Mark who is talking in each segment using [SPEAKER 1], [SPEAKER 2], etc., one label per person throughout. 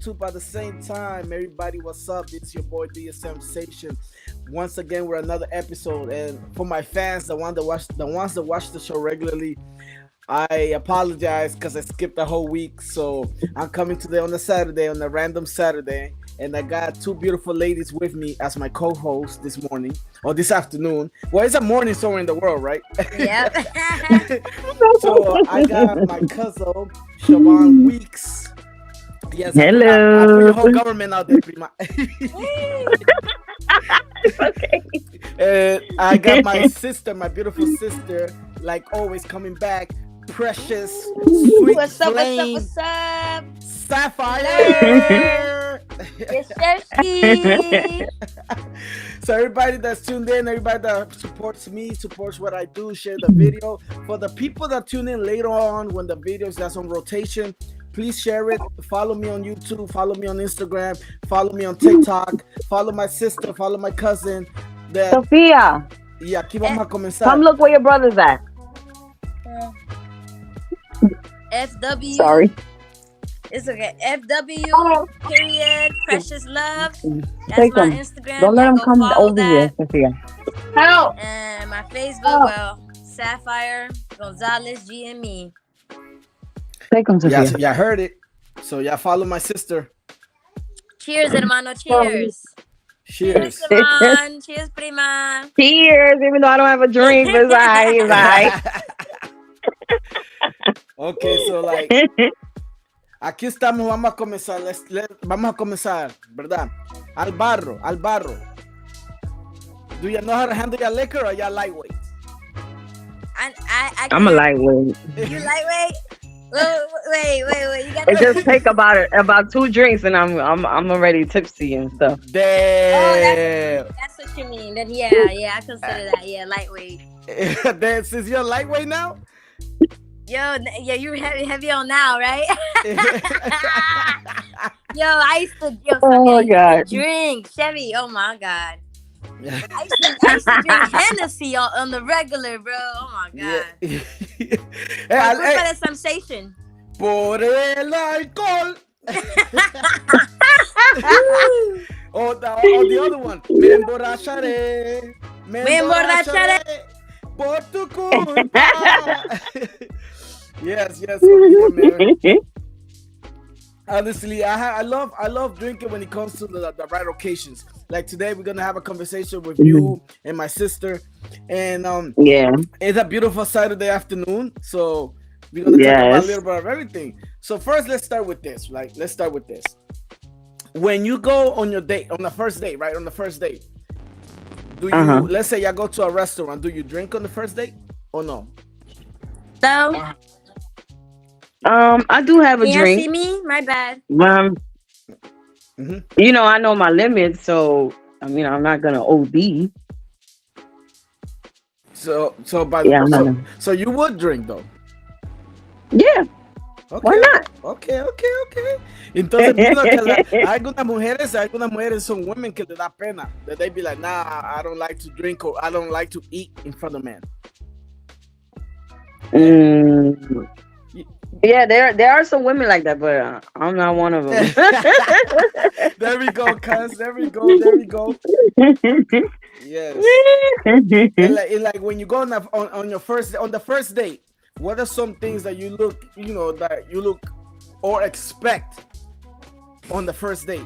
[SPEAKER 1] YouTube at the same time. Everybody, what's up? This is your boy DSM Station. Once again, we're another episode, and for my fans, the ones that watch the show regularly, I apologize because I skipped a whole week. So I'm coming today on a Saturday, on a random Saturday, and I got two beautiful ladies with me as my co-host this morning or this afternoon. Well, it's a morning somewhere in the world, right?
[SPEAKER 2] Yep.
[SPEAKER 1] So I got my cousin Siobhan Weeks. Yes, I put
[SPEAKER 3] Hello.
[SPEAKER 1] your whole government out there, prima.
[SPEAKER 3] Okay.
[SPEAKER 1] And I got my sister, my beautiful sister, like always coming back, precious, sweet
[SPEAKER 2] What's up? What's up?
[SPEAKER 1] flame,
[SPEAKER 2] What's up? Hello.
[SPEAKER 1] sapphire.
[SPEAKER 2] It's Chefsky.
[SPEAKER 1] So everybody that's tuned in, everybody that supports me, supports what I do, share the video. For the people that tune in later on when the videos that's on rotation, please share it. Follow me on YouTube, follow me on Instagram, follow me on TikTok, follow my sister, follow my cousin. That
[SPEAKER 3] Sophia,
[SPEAKER 1] y aquí vamos a
[SPEAKER 3] come
[SPEAKER 1] comenzar.
[SPEAKER 3] look where your brother's at.
[SPEAKER 2] FW.
[SPEAKER 3] Sorry.
[SPEAKER 2] It's okay. FW. Period. Precious love. That's
[SPEAKER 3] Take
[SPEAKER 2] my
[SPEAKER 3] him.
[SPEAKER 2] Instagram.
[SPEAKER 3] Don't let
[SPEAKER 2] Y'all
[SPEAKER 3] him
[SPEAKER 2] go
[SPEAKER 3] come
[SPEAKER 2] follow
[SPEAKER 3] over here,
[SPEAKER 2] that.
[SPEAKER 3] Sophia. Help.
[SPEAKER 2] And my Facebook.
[SPEAKER 3] Oh.
[SPEAKER 2] Well, Sapphire Gonzalez GME.
[SPEAKER 3] Take him,
[SPEAKER 1] Yeah,
[SPEAKER 3] Sophia.
[SPEAKER 1] so y'all heard it. So y'all follow my sister.
[SPEAKER 2] Cheers, hermano. Cheers.
[SPEAKER 1] Cheers.
[SPEAKER 2] Come Cheers, prima.
[SPEAKER 3] Cheers, even though I don't have a drink, but it's all right.
[SPEAKER 1] Okay, so like aquí estamos, vamos a comenzar. Vamos a comenzar, ¿verdad? Al barro, al barro. Do you know how to handle your liquor or your lightweight?
[SPEAKER 3] I'm a lightweight.
[SPEAKER 2] You lightweight? Wait. You got
[SPEAKER 3] It just take about 2 drinks and I'm already tipsy and stuff.
[SPEAKER 1] Damn.
[SPEAKER 2] That's what you mean. Then yeah, I consider that. Yeah, lightweight.
[SPEAKER 1] Damn, since you're lightweight now?
[SPEAKER 2] Yo, yeah, you're heavy on now, right? Yo, I used to
[SPEAKER 3] Oh my God.
[SPEAKER 2] drink Chevy. Oh my God. I used to drink Hennessy on the regular, bro. Oh my God.
[SPEAKER 1] Hey,
[SPEAKER 2] Good for the sensation.
[SPEAKER 1] por el alcohol. or the other one. Me emborracharé.
[SPEAKER 2] Me emborracharé.
[SPEAKER 1] Por tu culpa. Yes, man. Honestly, I love drinking when it comes to the right occasions. Like today, we're gonna have a conversation with you and my sister, and
[SPEAKER 3] Yeah.
[SPEAKER 1] it's a beautiful Saturday afternoon. So we're gonna talk about a little bit of everything. So first, let's start with this. When you go on your date, on the first date, right? On the first date, do you? Let's say you go to a restaurant. Do you drink on the first date or no?
[SPEAKER 2] So,
[SPEAKER 3] I do have a
[SPEAKER 2] can't
[SPEAKER 3] drink.
[SPEAKER 2] see me? My bad.
[SPEAKER 3] You know, I know my limits, so I mean, I'm not gonna OD.
[SPEAKER 1] So you would drink though.
[SPEAKER 3] Yeah.
[SPEAKER 1] Okay.
[SPEAKER 3] Why not?
[SPEAKER 1] Okay. Entonces, mira que hay algunas mujeres son women que le da pena. That they be like, nah, I don't like to drink or I don't like to eat in front of men.
[SPEAKER 3] Yeah, there are some women like that, but I'm not one of them.
[SPEAKER 1] There we go, cuz. There we go. Yes. And like when you go on the first date, what are some things that you look or expect on the first date?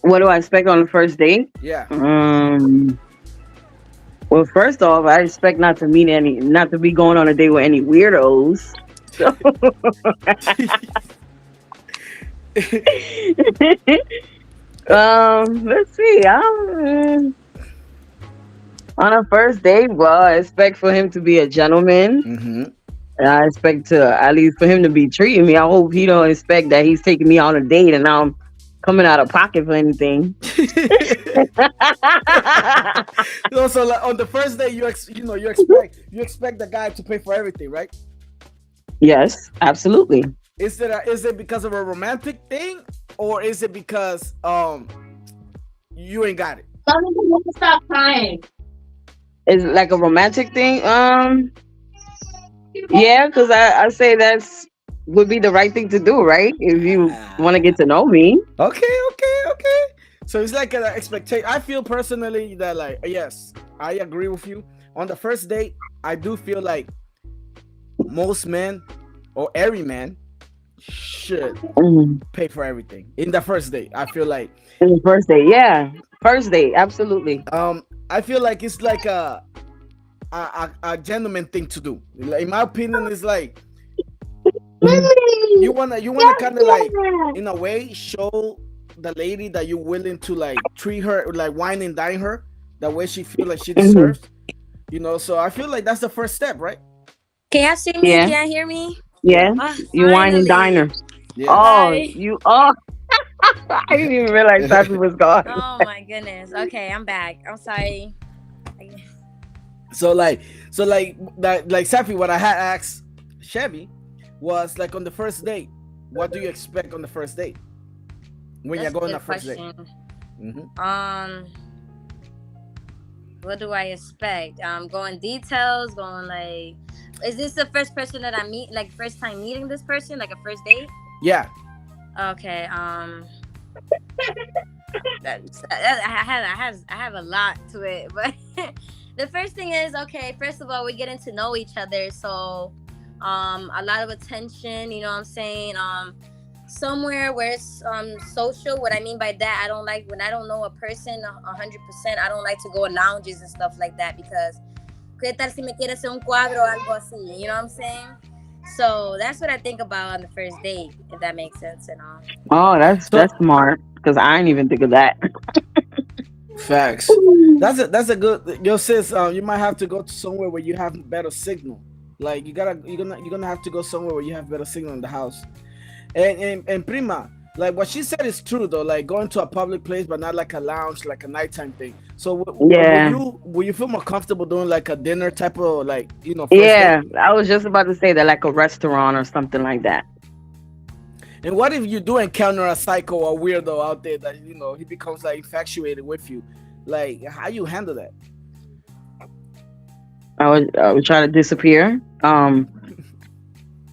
[SPEAKER 3] What do I expect on the first date?
[SPEAKER 1] Yeah.
[SPEAKER 3] Well, first off, I expect not to be going on a date with any weirdos. So. Let's see. On a first date, well, I expect for him to be a gentleman. And I expect to at least for him to be treating me. I hope he don't expect that he's taking me on a date and I'm coming out of pocket for anything.
[SPEAKER 1] So like, on the first day, you expect the guy to pay for everything, right?
[SPEAKER 3] Yes, absolutely.
[SPEAKER 1] Is it because of a romantic thing, or is it because you ain't got it?
[SPEAKER 3] Stop crying. Is it like a romantic thing? Yeah, because I say that's would be the right thing to do, right? If you want to get
[SPEAKER 1] Ah,
[SPEAKER 3] to know me.
[SPEAKER 1] okay. So it's like an expectation. I feel personally that, like, yes, I agree with you. On the first date, I do feel like most men or every man should
[SPEAKER 3] Mhm.
[SPEAKER 1] pay for everything in the first date. I feel like,
[SPEAKER 3] In the first date, yeah. First date, absolutely.
[SPEAKER 1] I feel like it's like a gentleman thing to do. Like, in my opinion, it's like you wanna kind of like, in a way, show the lady that you're willing to like treat her, like wine and dine her the way she feel like she
[SPEAKER 3] Hmm.
[SPEAKER 1] deserves. So I feel like that's the first step, right?
[SPEAKER 2] Can y'all see me?
[SPEAKER 3] Yeah,
[SPEAKER 2] Can y'all hear me?
[SPEAKER 1] Yeah.
[SPEAKER 3] yeah.
[SPEAKER 2] Oh,
[SPEAKER 3] You wine and
[SPEAKER 2] finally.
[SPEAKER 3] diner.
[SPEAKER 1] Yes.
[SPEAKER 3] Oh,
[SPEAKER 2] Like,
[SPEAKER 3] you. Oh, I didn't even realize Safi was gone.
[SPEAKER 2] oh my goodness. Okay, I'm back. I'm sorry.
[SPEAKER 1] so like that, like Safi, what I had asked Chevy was like, on the first date, what do you expect on the first date when you're
[SPEAKER 2] That's a
[SPEAKER 1] going on
[SPEAKER 2] good
[SPEAKER 1] that first date?
[SPEAKER 2] question.
[SPEAKER 1] Hmm.
[SPEAKER 2] What do I expect? Going details, going like, is this the first person that I meet? Like first time meeting this person, like a first date?
[SPEAKER 1] Yeah.
[SPEAKER 2] Okay. I have a lot to it, but the first thing is, okay. First of all, we're getting to know each other, so a lot of attention. You know what I'm saying? Somewhere where it's social. What I mean by that, I don't like when I don't know a person 100%. I don't like to go to lounges and stuff like that because ¿qué tal si me quiere hacer un cuadro o algo así? You know what I'm saying? So that's what I think about on the first date, if that makes sense and all.
[SPEAKER 3] Oh, that's
[SPEAKER 1] So
[SPEAKER 3] smart because I didn't even think of that.
[SPEAKER 1] facts. That's a good, yo sis. You might have to go to somewhere where you have better signal. Like, you're gonna have to go somewhere where you have better signal in the house. And Prima, like what she said is true though. Like, going to a public place, but not like a lounge, like a nighttime thing. So
[SPEAKER 3] Yeah,
[SPEAKER 1] will you feel more comfortable doing like a dinner type of, like, first date?
[SPEAKER 3] yeah. I was just about to say that, like a restaurant or something like that.
[SPEAKER 1] And what if you do encounter a psycho or weirdo out there that he becomes like infatuated with you? Like, how you handle that?
[SPEAKER 3] I would try to disappear.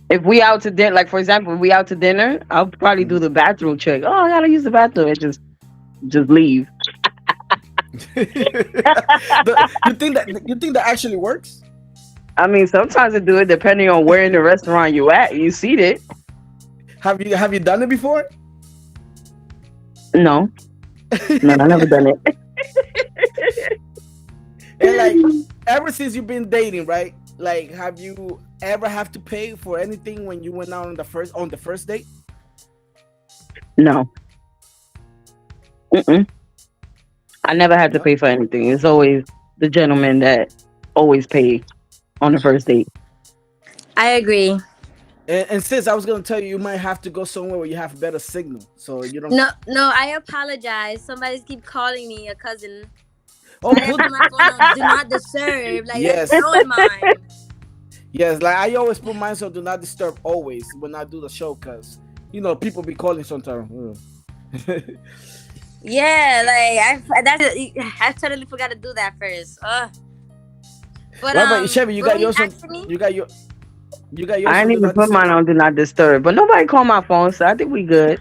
[SPEAKER 3] If we out to dinner, like for example, if we out to dinner, I'll probably do
[SPEAKER 1] Mhm.
[SPEAKER 3] the bathroom check. Oh, I gotta use the bathroom and just leave.
[SPEAKER 1] You think that actually works?
[SPEAKER 3] I mean, sometimes I do it depending on where in the restaurant you at. You see it?
[SPEAKER 1] Have you done it before?
[SPEAKER 3] No, no, I never done it.
[SPEAKER 1] And like, ever since you've been dating, right? Like, have you ever have to pay for anything when you went out on the first date?
[SPEAKER 3] No, mm-mm. I never had to
[SPEAKER 1] No.
[SPEAKER 3] pay for anything. It's always the gentleman that always pay on the first date.
[SPEAKER 2] I agree.
[SPEAKER 1] And since I was gonna tell you, you might have to go somewhere where you have better signal, so you don't.
[SPEAKER 2] No, no, I apologize. Somebody's keep calling me a cousin.
[SPEAKER 1] Oh,
[SPEAKER 2] I put my phone on do not disturb. Like that's
[SPEAKER 1] yes,
[SPEAKER 2] blowing mine.
[SPEAKER 1] yes. Like, I always put mine so do not disturb always when I do the show, cause people be calling sometimes.
[SPEAKER 2] Yeah, like I totally forgot to do that first. But
[SPEAKER 1] What about Chevy? You
[SPEAKER 2] what
[SPEAKER 1] got
[SPEAKER 2] were you
[SPEAKER 1] yours on.
[SPEAKER 2] asking me?
[SPEAKER 1] You got yours
[SPEAKER 3] I
[SPEAKER 1] on
[SPEAKER 3] didn't
[SPEAKER 1] do
[SPEAKER 3] even
[SPEAKER 1] not
[SPEAKER 3] put
[SPEAKER 1] disturb.
[SPEAKER 3] mine on do not disturb, but nobody called my phone, so I think we good.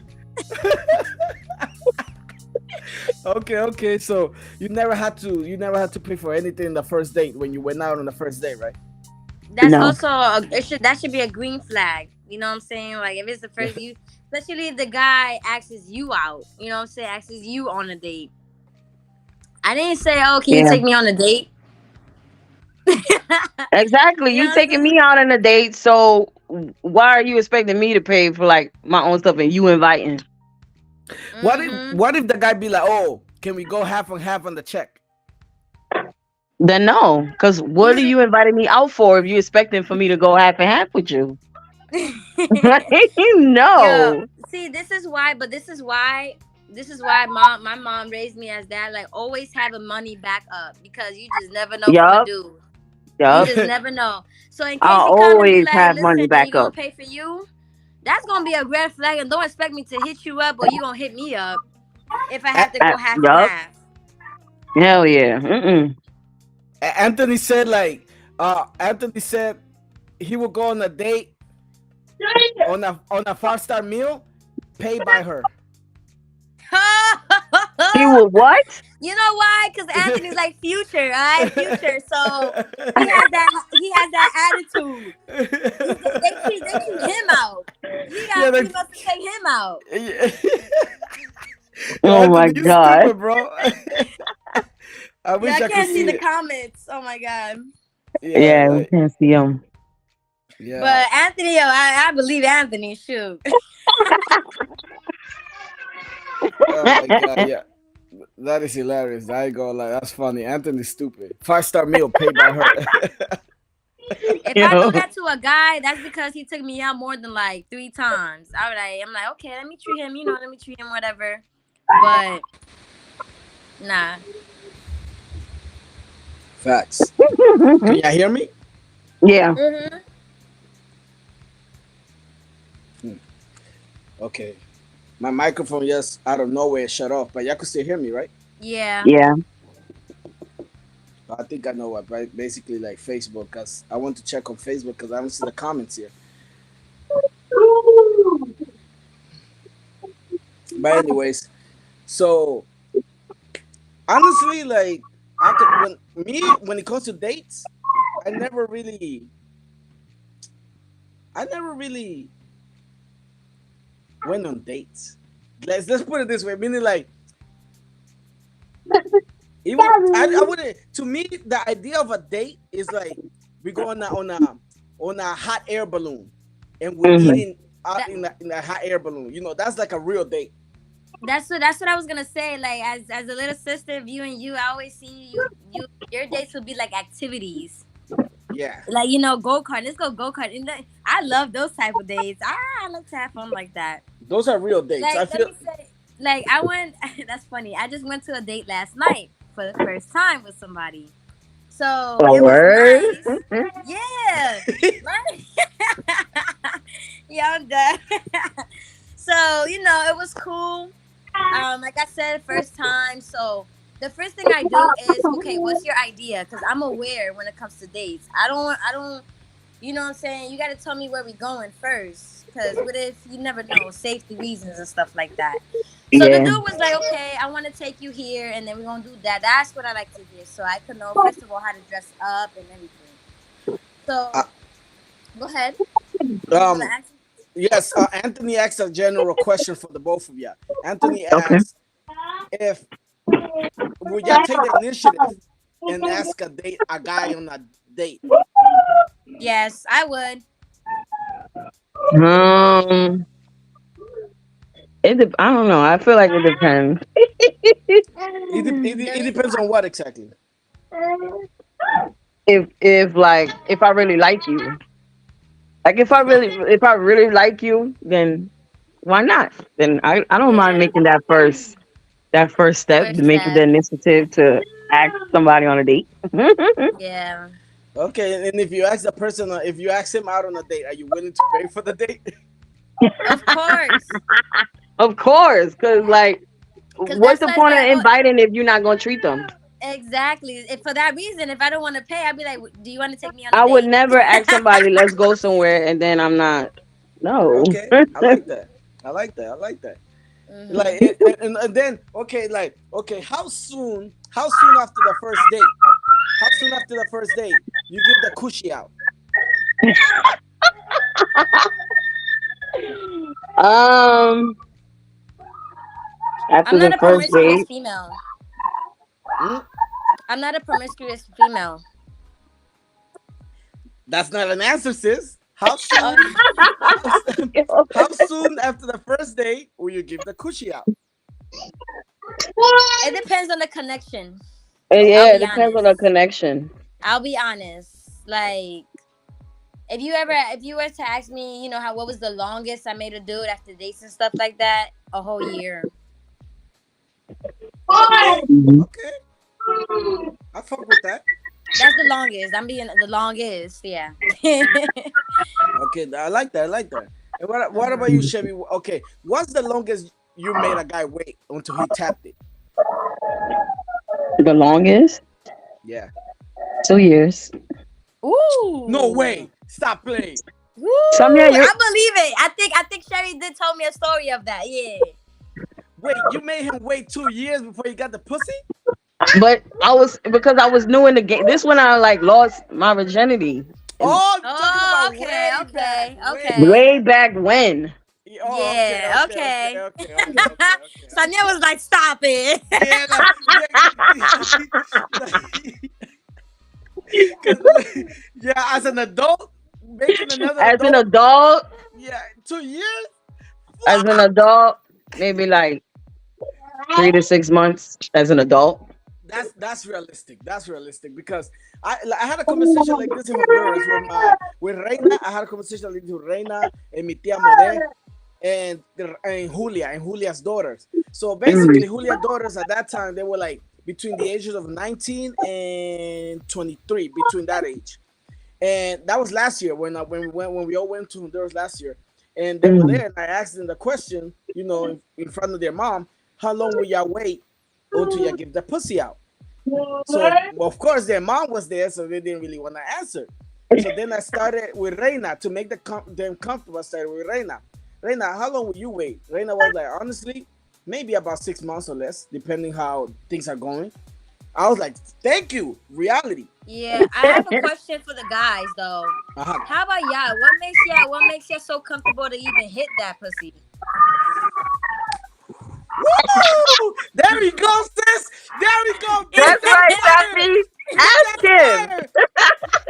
[SPEAKER 1] Okay. So you never had to pay for anything in the first date when you went out on the first date, right?
[SPEAKER 2] That's
[SPEAKER 3] No.
[SPEAKER 2] also that should be a green flag. You know what I'm saying? Like if it's the first you, especially if the guy asks you out. You know what I'm saying? Asks you on a date. I didn't say, oh, can you
[SPEAKER 3] Yeah.
[SPEAKER 2] take me on a date? You
[SPEAKER 3] Exactly.
[SPEAKER 2] know
[SPEAKER 3] You
[SPEAKER 2] what I'm
[SPEAKER 3] taking
[SPEAKER 2] saying?
[SPEAKER 3] me out on a date, so why are you expecting me to pay for like my own stuff and you inviting?
[SPEAKER 1] What if
[SPEAKER 2] Mm-hmm.
[SPEAKER 1] what if the guy be like, oh, can we go half and half on the check?
[SPEAKER 3] Then no, because what are you inviting me out for if you expecting for me to go half and half with you?
[SPEAKER 2] Yo,
[SPEAKER 3] No.
[SPEAKER 2] see, this is why my mom raised me as that. Like, always have a money back up because you just never know from a
[SPEAKER 3] Yup.
[SPEAKER 2] dude. You
[SPEAKER 3] Yup.
[SPEAKER 2] just never know. So in case
[SPEAKER 3] I'll
[SPEAKER 2] he come and be
[SPEAKER 3] always
[SPEAKER 2] like,
[SPEAKER 3] have money
[SPEAKER 2] listen, are you
[SPEAKER 3] back
[SPEAKER 2] gonna
[SPEAKER 3] up.
[SPEAKER 2] pay for you? That's gonna be a red flag, and don't expect me to hit you up or you gonna hit me up if I have to go half and
[SPEAKER 3] Yup.
[SPEAKER 2] half.
[SPEAKER 3] Hell yeah. Mm-mm.
[SPEAKER 1] Anthony said, like, Anthony said he would go on a date on a 5-star meal paid by her.
[SPEAKER 3] He would what?
[SPEAKER 2] You know why? Because Anthony's like Future, right? Future. So he has that attitude. They treat him out.
[SPEAKER 1] Yeah,
[SPEAKER 2] He must have take him out.
[SPEAKER 1] yeah. Yo,
[SPEAKER 3] Oh my
[SPEAKER 1] Anthony, you
[SPEAKER 3] god.
[SPEAKER 1] stupid, bro. I
[SPEAKER 2] Yeah,
[SPEAKER 1] wish
[SPEAKER 2] I
[SPEAKER 1] I could
[SPEAKER 2] can't see
[SPEAKER 1] see
[SPEAKER 2] the
[SPEAKER 1] it.
[SPEAKER 2] comments. Oh my god.
[SPEAKER 1] Yeah,
[SPEAKER 3] Yeah, we
[SPEAKER 1] like
[SPEAKER 3] can't see him.
[SPEAKER 1] yeah.
[SPEAKER 2] But Anthony, I believe Anthony. Shoot.
[SPEAKER 1] Oh my god, yeah. That is hilarious. I go like that's funny. Anthony's stupid. 5-star meal paid by her.
[SPEAKER 2] If
[SPEAKER 3] You
[SPEAKER 2] I do
[SPEAKER 3] know?
[SPEAKER 2] that to a guy, that's because he took me out more than like 3 times. I'm like, okay, let me treat him. Let me treat him whatever. But nah.
[SPEAKER 1] Facts. Can y'all hear me?
[SPEAKER 3] Yeah.
[SPEAKER 2] Mhm.
[SPEAKER 1] Okay. My microphone just out of nowhere shut off, but y'all can still hear me, right?
[SPEAKER 2] Yeah.
[SPEAKER 3] Yeah.
[SPEAKER 1] I think I know what, right? Basically, like Facebook, because I want to check on Facebook because I don't see the comments here. But anyways, so honestly, like when it comes to dates, I never really, I never really went on dates. Let's put it this way, meaning like even I wouldn't. To me, the idea of a date is like we go on a hot air balloon, and we're
[SPEAKER 3] Hmm.
[SPEAKER 1] eating out
[SPEAKER 2] That
[SPEAKER 1] in a hot air balloon. You know, that's like a real date.
[SPEAKER 2] that's what I was gonna say. Like as a little sister, viewing you, I always see your dates would be like activities.
[SPEAKER 1] Yeah,
[SPEAKER 2] Like go kart. Let's go kart. I love those type of dates. I like to have fun like that.
[SPEAKER 1] those are real dates. I
[SPEAKER 2] Like let
[SPEAKER 1] feel.
[SPEAKER 2] me say, like I went. That's funny. I just went to a date last night for the first time with somebody. So
[SPEAKER 3] A
[SPEAKER 2] it was
[SPEAKER 3] word.
[SPEAKER 2] nice. Yeah. Right? Yeah, I'm done. So it was cool. Like I said, first time. So the first thing I do is, okay, what's your idea? Because I'm aware when it comes to dates. I don't. You know what I'm saying? You got to tell me where we going first. Because what if you never know safety reasons and stuff like that? So the
[SPEAKER 3] Yeah.
[SPEAKER 2] dude was like, okay, I want to take you here, and then we're gonna do that. That's what I like to hear. So I could know first of all how to dress up and everything.
[SPEAKER 1] Uh,
[SPEAKER 2] So go ahead. You was gonna
[SPEAKER 1] um.
[SPEAKER 2] ask?
[SPEAKER 1] Yes. Anthony asked a general question for the both of you. Anthony
[SPEAKER 3] Okay.
[SPEAKER 1] asked if would y'all take the initiative and ask a guy on a date.
[SPEAKER 2] Yes, I would.
[SPEAKER 3] Um, I don't know. I feel like it depends.
[SPEAKER 2] The
[SPEAKER 1] It
[SPEAKER 2] reason
[SPEAKER 1] depends on what exactly.
[SPEAKER 3] If I really like you, like if I really like you, then why not? Then I don't mind
[SPEAKER 2] yeah,
[SPEAKER 3] making that first step, to
[SPEAKER 2] first
[SPEAKER 3] make the
[SPEAKER 2] step.
[SPEAKER 3] initiative to ask somebody on a date.
[SPEAKER 2] Yeah,
[SPEAKER 1] Okay, and if you ask the person, if you ask him out on a date, are you willing to pay for the date?
[SPEAKER 2] of course.
[SPEAKER 3] Of course, because like,
[SPEAKER 2] Because
[SPEAKER 3] what's
[SPEAKER 2] that's
[SPEAKER 3] the
[SPEAKER 2] like
[SPEAKER 3] point of
[SPEAKER 2] that. Oh,
[SPEAKER 3] inviting if you're not gonna treat them?
[SPEAKER 2] exactly. If for that reason, if I don't want to pay, I'd be like, "Do you want to take me on a
[SPEAKER 3] I would
[SPEAKER 2] date?"
[SPEAKER 3] never ask somebody, let's go somewhere, and then I'm not. No.
[SPEAKER 1] Okay, I like that. I like that. I like that.
[SPEAKER 2] Hmm.
[SPEAKER 1] Like, and then okay, like okay, How soon after the first date? How soon after the first date you give the cushy out?
[SPEAKER 3] um,
[SPEAKER 2] I'm
[SPEAKER 3] After
[SPEAKER 2] not
[SPEAKER 3] the
[SPEAKER 2] a
[SPEAKER 3] first
[SPEAKER 2] promiscuous
[SPEAKER 3] date,
[SPEAKER 2] female.
[SPEAKER 1] Hmm?
[SPEAKER 2] I'm not a promiscuous female.
[SPEAKER 1] That's not an answer, sis.
[SPEAKER 2] Oh,
[SPEAKER 1] How, how soon after the first date will you give the cushy out?
[SPEAKER 2] it depends on the connection. I'll
[SPEAKER 3] yeah, it
[SPEAKER 2] be
[SPEAKER 3] depends on the
[SPEAKER 2] honest.
[SPEAKER 3] connection.
[SPEAKER 2] I'll be honest. Like, if you were to ask me, how what was the longest I made a dude after dates and stuff like that, a whole year.
[SPEAKER 1] Okay,
[SPEAKER 3] Mhm.
[SPEAKER 1] okay, I fuck with that.
[SPEAKER 2] That's the longest. I'm being the longest. Yeah.
[SPEAKER 1] Okay, I like that. I like that. And what about
[SPEAKER 2] Mhm.
[SPEAKER 1] you, Chevy? Okay, what's the longest you made a guy wait until he tapped it?
[SPEAKER 3] The longest,
[SPEAKER 1] Yeah.
[SPEAKER 3] 2 years.
[SPEAKER 1] No
[SPEAKER 2] Ooh.
[SPEAKER 1] way. Stop playing.
[SPEAKER 2] Woo!
[SPEAKER 3] Samia, you
[SPEAKER 2] I believe it. I think Sherry did tell me a story of that. Yeah.
[SPEAKER 1] Wait, you made him wait 2 years before he got the pussy?
[SPEAKER 3] but I was new in the game. This when I like lost my virginity. And
[SPEAKER 1] Oh, I'm talking
[SPEAKER 2] Oh,
[SPEAKER 1] about
[SPEAKER 2] okay,
[SPEAKER 1] way back,
[SPEAKER 2] okay,
[SPEAKER 1] way
[SPEAKER 2] okay.
[SPEAKER 3] way
[SPEAKER 1] back.
[SPEAKER 3] back when.
[SPEAKER 1] Oh, okay,
[SPEAKER 2] Yeah,
[SPEAKER 1] okay, okay,
[SPEAKER 2] okay.
[SPEAKER 1] okay, okay, okay, okay,
[SPEAKER 2] Sonia
[SPEAKER 1] okay.
[SPEAKER 2] was like, "Stop it."
[SPEAKER 1] Yeah, cause, yeah, as an adult, making another
[SPEAKER 3] As an
[SPEAKER 1] adult,
[SPEAKER 3] adult,
[SPEAKER 1] yeah, 2 years.
[SPEAKER 3] as an
[SPEAKER 1] Fuck.
[SPEAKER 3] adult, maybe like 3 to 6 months as an adult.
[SPEAKER 1] That's realistic. That's realistic because I had a conversation like this in Honduras with Reina. I had a conversation like this with Reina and mi tía Mode and Julia's daughters. So basically,
[SPEAKER 3] Mm.
[SPEAKER 1] Julia's daughters at that time they were like between the ages of 19 and 23, between that age. And that was last year when we all went to Honduras last year, and they were
[SPEAKER 3] Mm.
[SPEAKER 1] there. And I asked them the question, in front of their mom, how long will y'all wait until y'all give the pussy out? So of course their mom was there, so they didn't really want to answer. So then I started with Reina to make them comfortable. I started with Reina. Reina, how long will you wait? Reina was like, honestly, maybe about 6 months or less, depending how things are going. I was like, thank you, reality.
[SPEAKER 2] Yeah, I have a question for the guys though.
[SPEAKER 1] Uh-huh.
[SPEAKER 2] How about y'all? What makes y'all so comfortable to even hit that pussy?
[SPEAKER 1] Woo! There we go, sis. There we go. Bring
[SPEAKER 3] That's
[SPEAKER 1] that
[SPEAKER 3] right,
[SPEAKER 1] fire.
[SPEAKER 3] Safi.
[SPEAKER 1] Bring that
[SPEAKER 3] Ask him.
[SPEAKER 1] fire.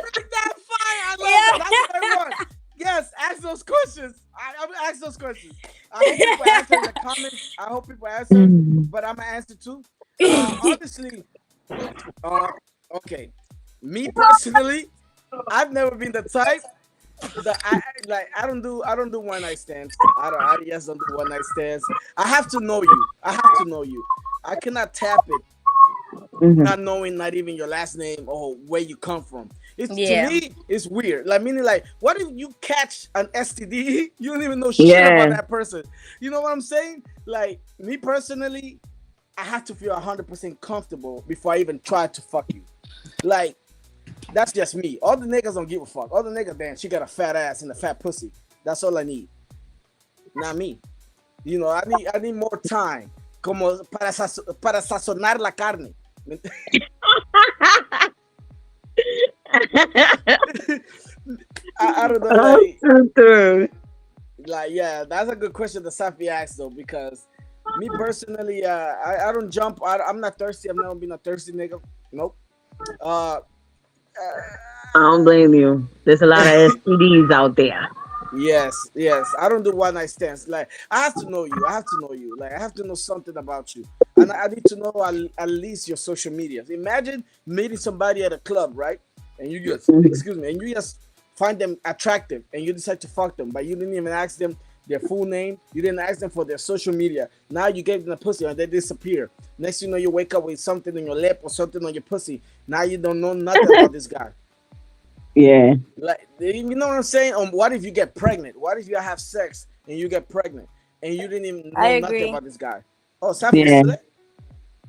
[SPEAKER 1] Bring that fire. I love it. That's what I
[SPEAKER 2] Yeah.
[SPEAKER 1] want. Yes, ask those questions. I'm gonna ask those questions. I hope people answer in the comments. I hope people answer,
[SPEAKER 3] Mm.
[SPEAKER 1] but I'm gonna answer too. Honestly, uh, okay. Me personally, I've never been the type that I don't do one night stands. I just don't do one night stands. I have to know you. I have to know you. I cannot tap it
[SPEAKER 3] Mhm.
[SPEAKER 1] not knowing not even your last name or where you come from. It's to
[SPEAKER 2] Yeah,
[SPEAKER 1] me, it's weird. Like meaning like, what if you catch an STD? You don't even know shit about
[SPEAKER 3] Yeah.
[SPEAKER 1] that person. You know what I'm saying? Like me personally, I have to feel 100% comfortable before I even try to fuck you. Like that's just me. All the niggas don't give a fuck. All the niggas, damn, she got a fat ass and a fat pussy. That's all I need. Not me. I need more time. Como para sazonar la carne. I don't know,
[SPEAKER 3] Oh, true, true.
[SPEAKER 1] yeah, that's a good question that Safi asked though, because me personally, I don't jump. I'm not thirsty. I've never been a thirsty nigga. Nope. Uh,
[SPEAKER 3] I don't blame you. There's a lot of STDs out there.
[SPEAKER 1] yes, yes. I don't do one night stands. Like I have to know you. I have to know you. Like I have to know something about you, and I need to know at least your social media. Imagine meeting somebody at a club, right? And you just
[SPEAKER 3] Mhm.
[SPEAKER 1] excuse me, and you just find them attractive, and you decide to fuck them, but you didn't even ask them their full name. You didn't ask them for their social media. Now you gave them a pussy, and they disappear. Next, you know, you wake up with something in your lip or something on your pussy. Now you don't know nothing about this guy.
[SPEAKER 3] Yeah.
[SPEAKER 1] Like you know what I'm saying? What if you get pregnant? What if you have sex and you get pregnant and you didn't even
[SPEAKER 2] I
[SPEAKER 1] know nothing
[SPEAKER 2] agree.
[SPEAKER 1] about this guy? Oh, Safi, you
[SPEAKER 3] Yeah.
[SPEAKER 1] still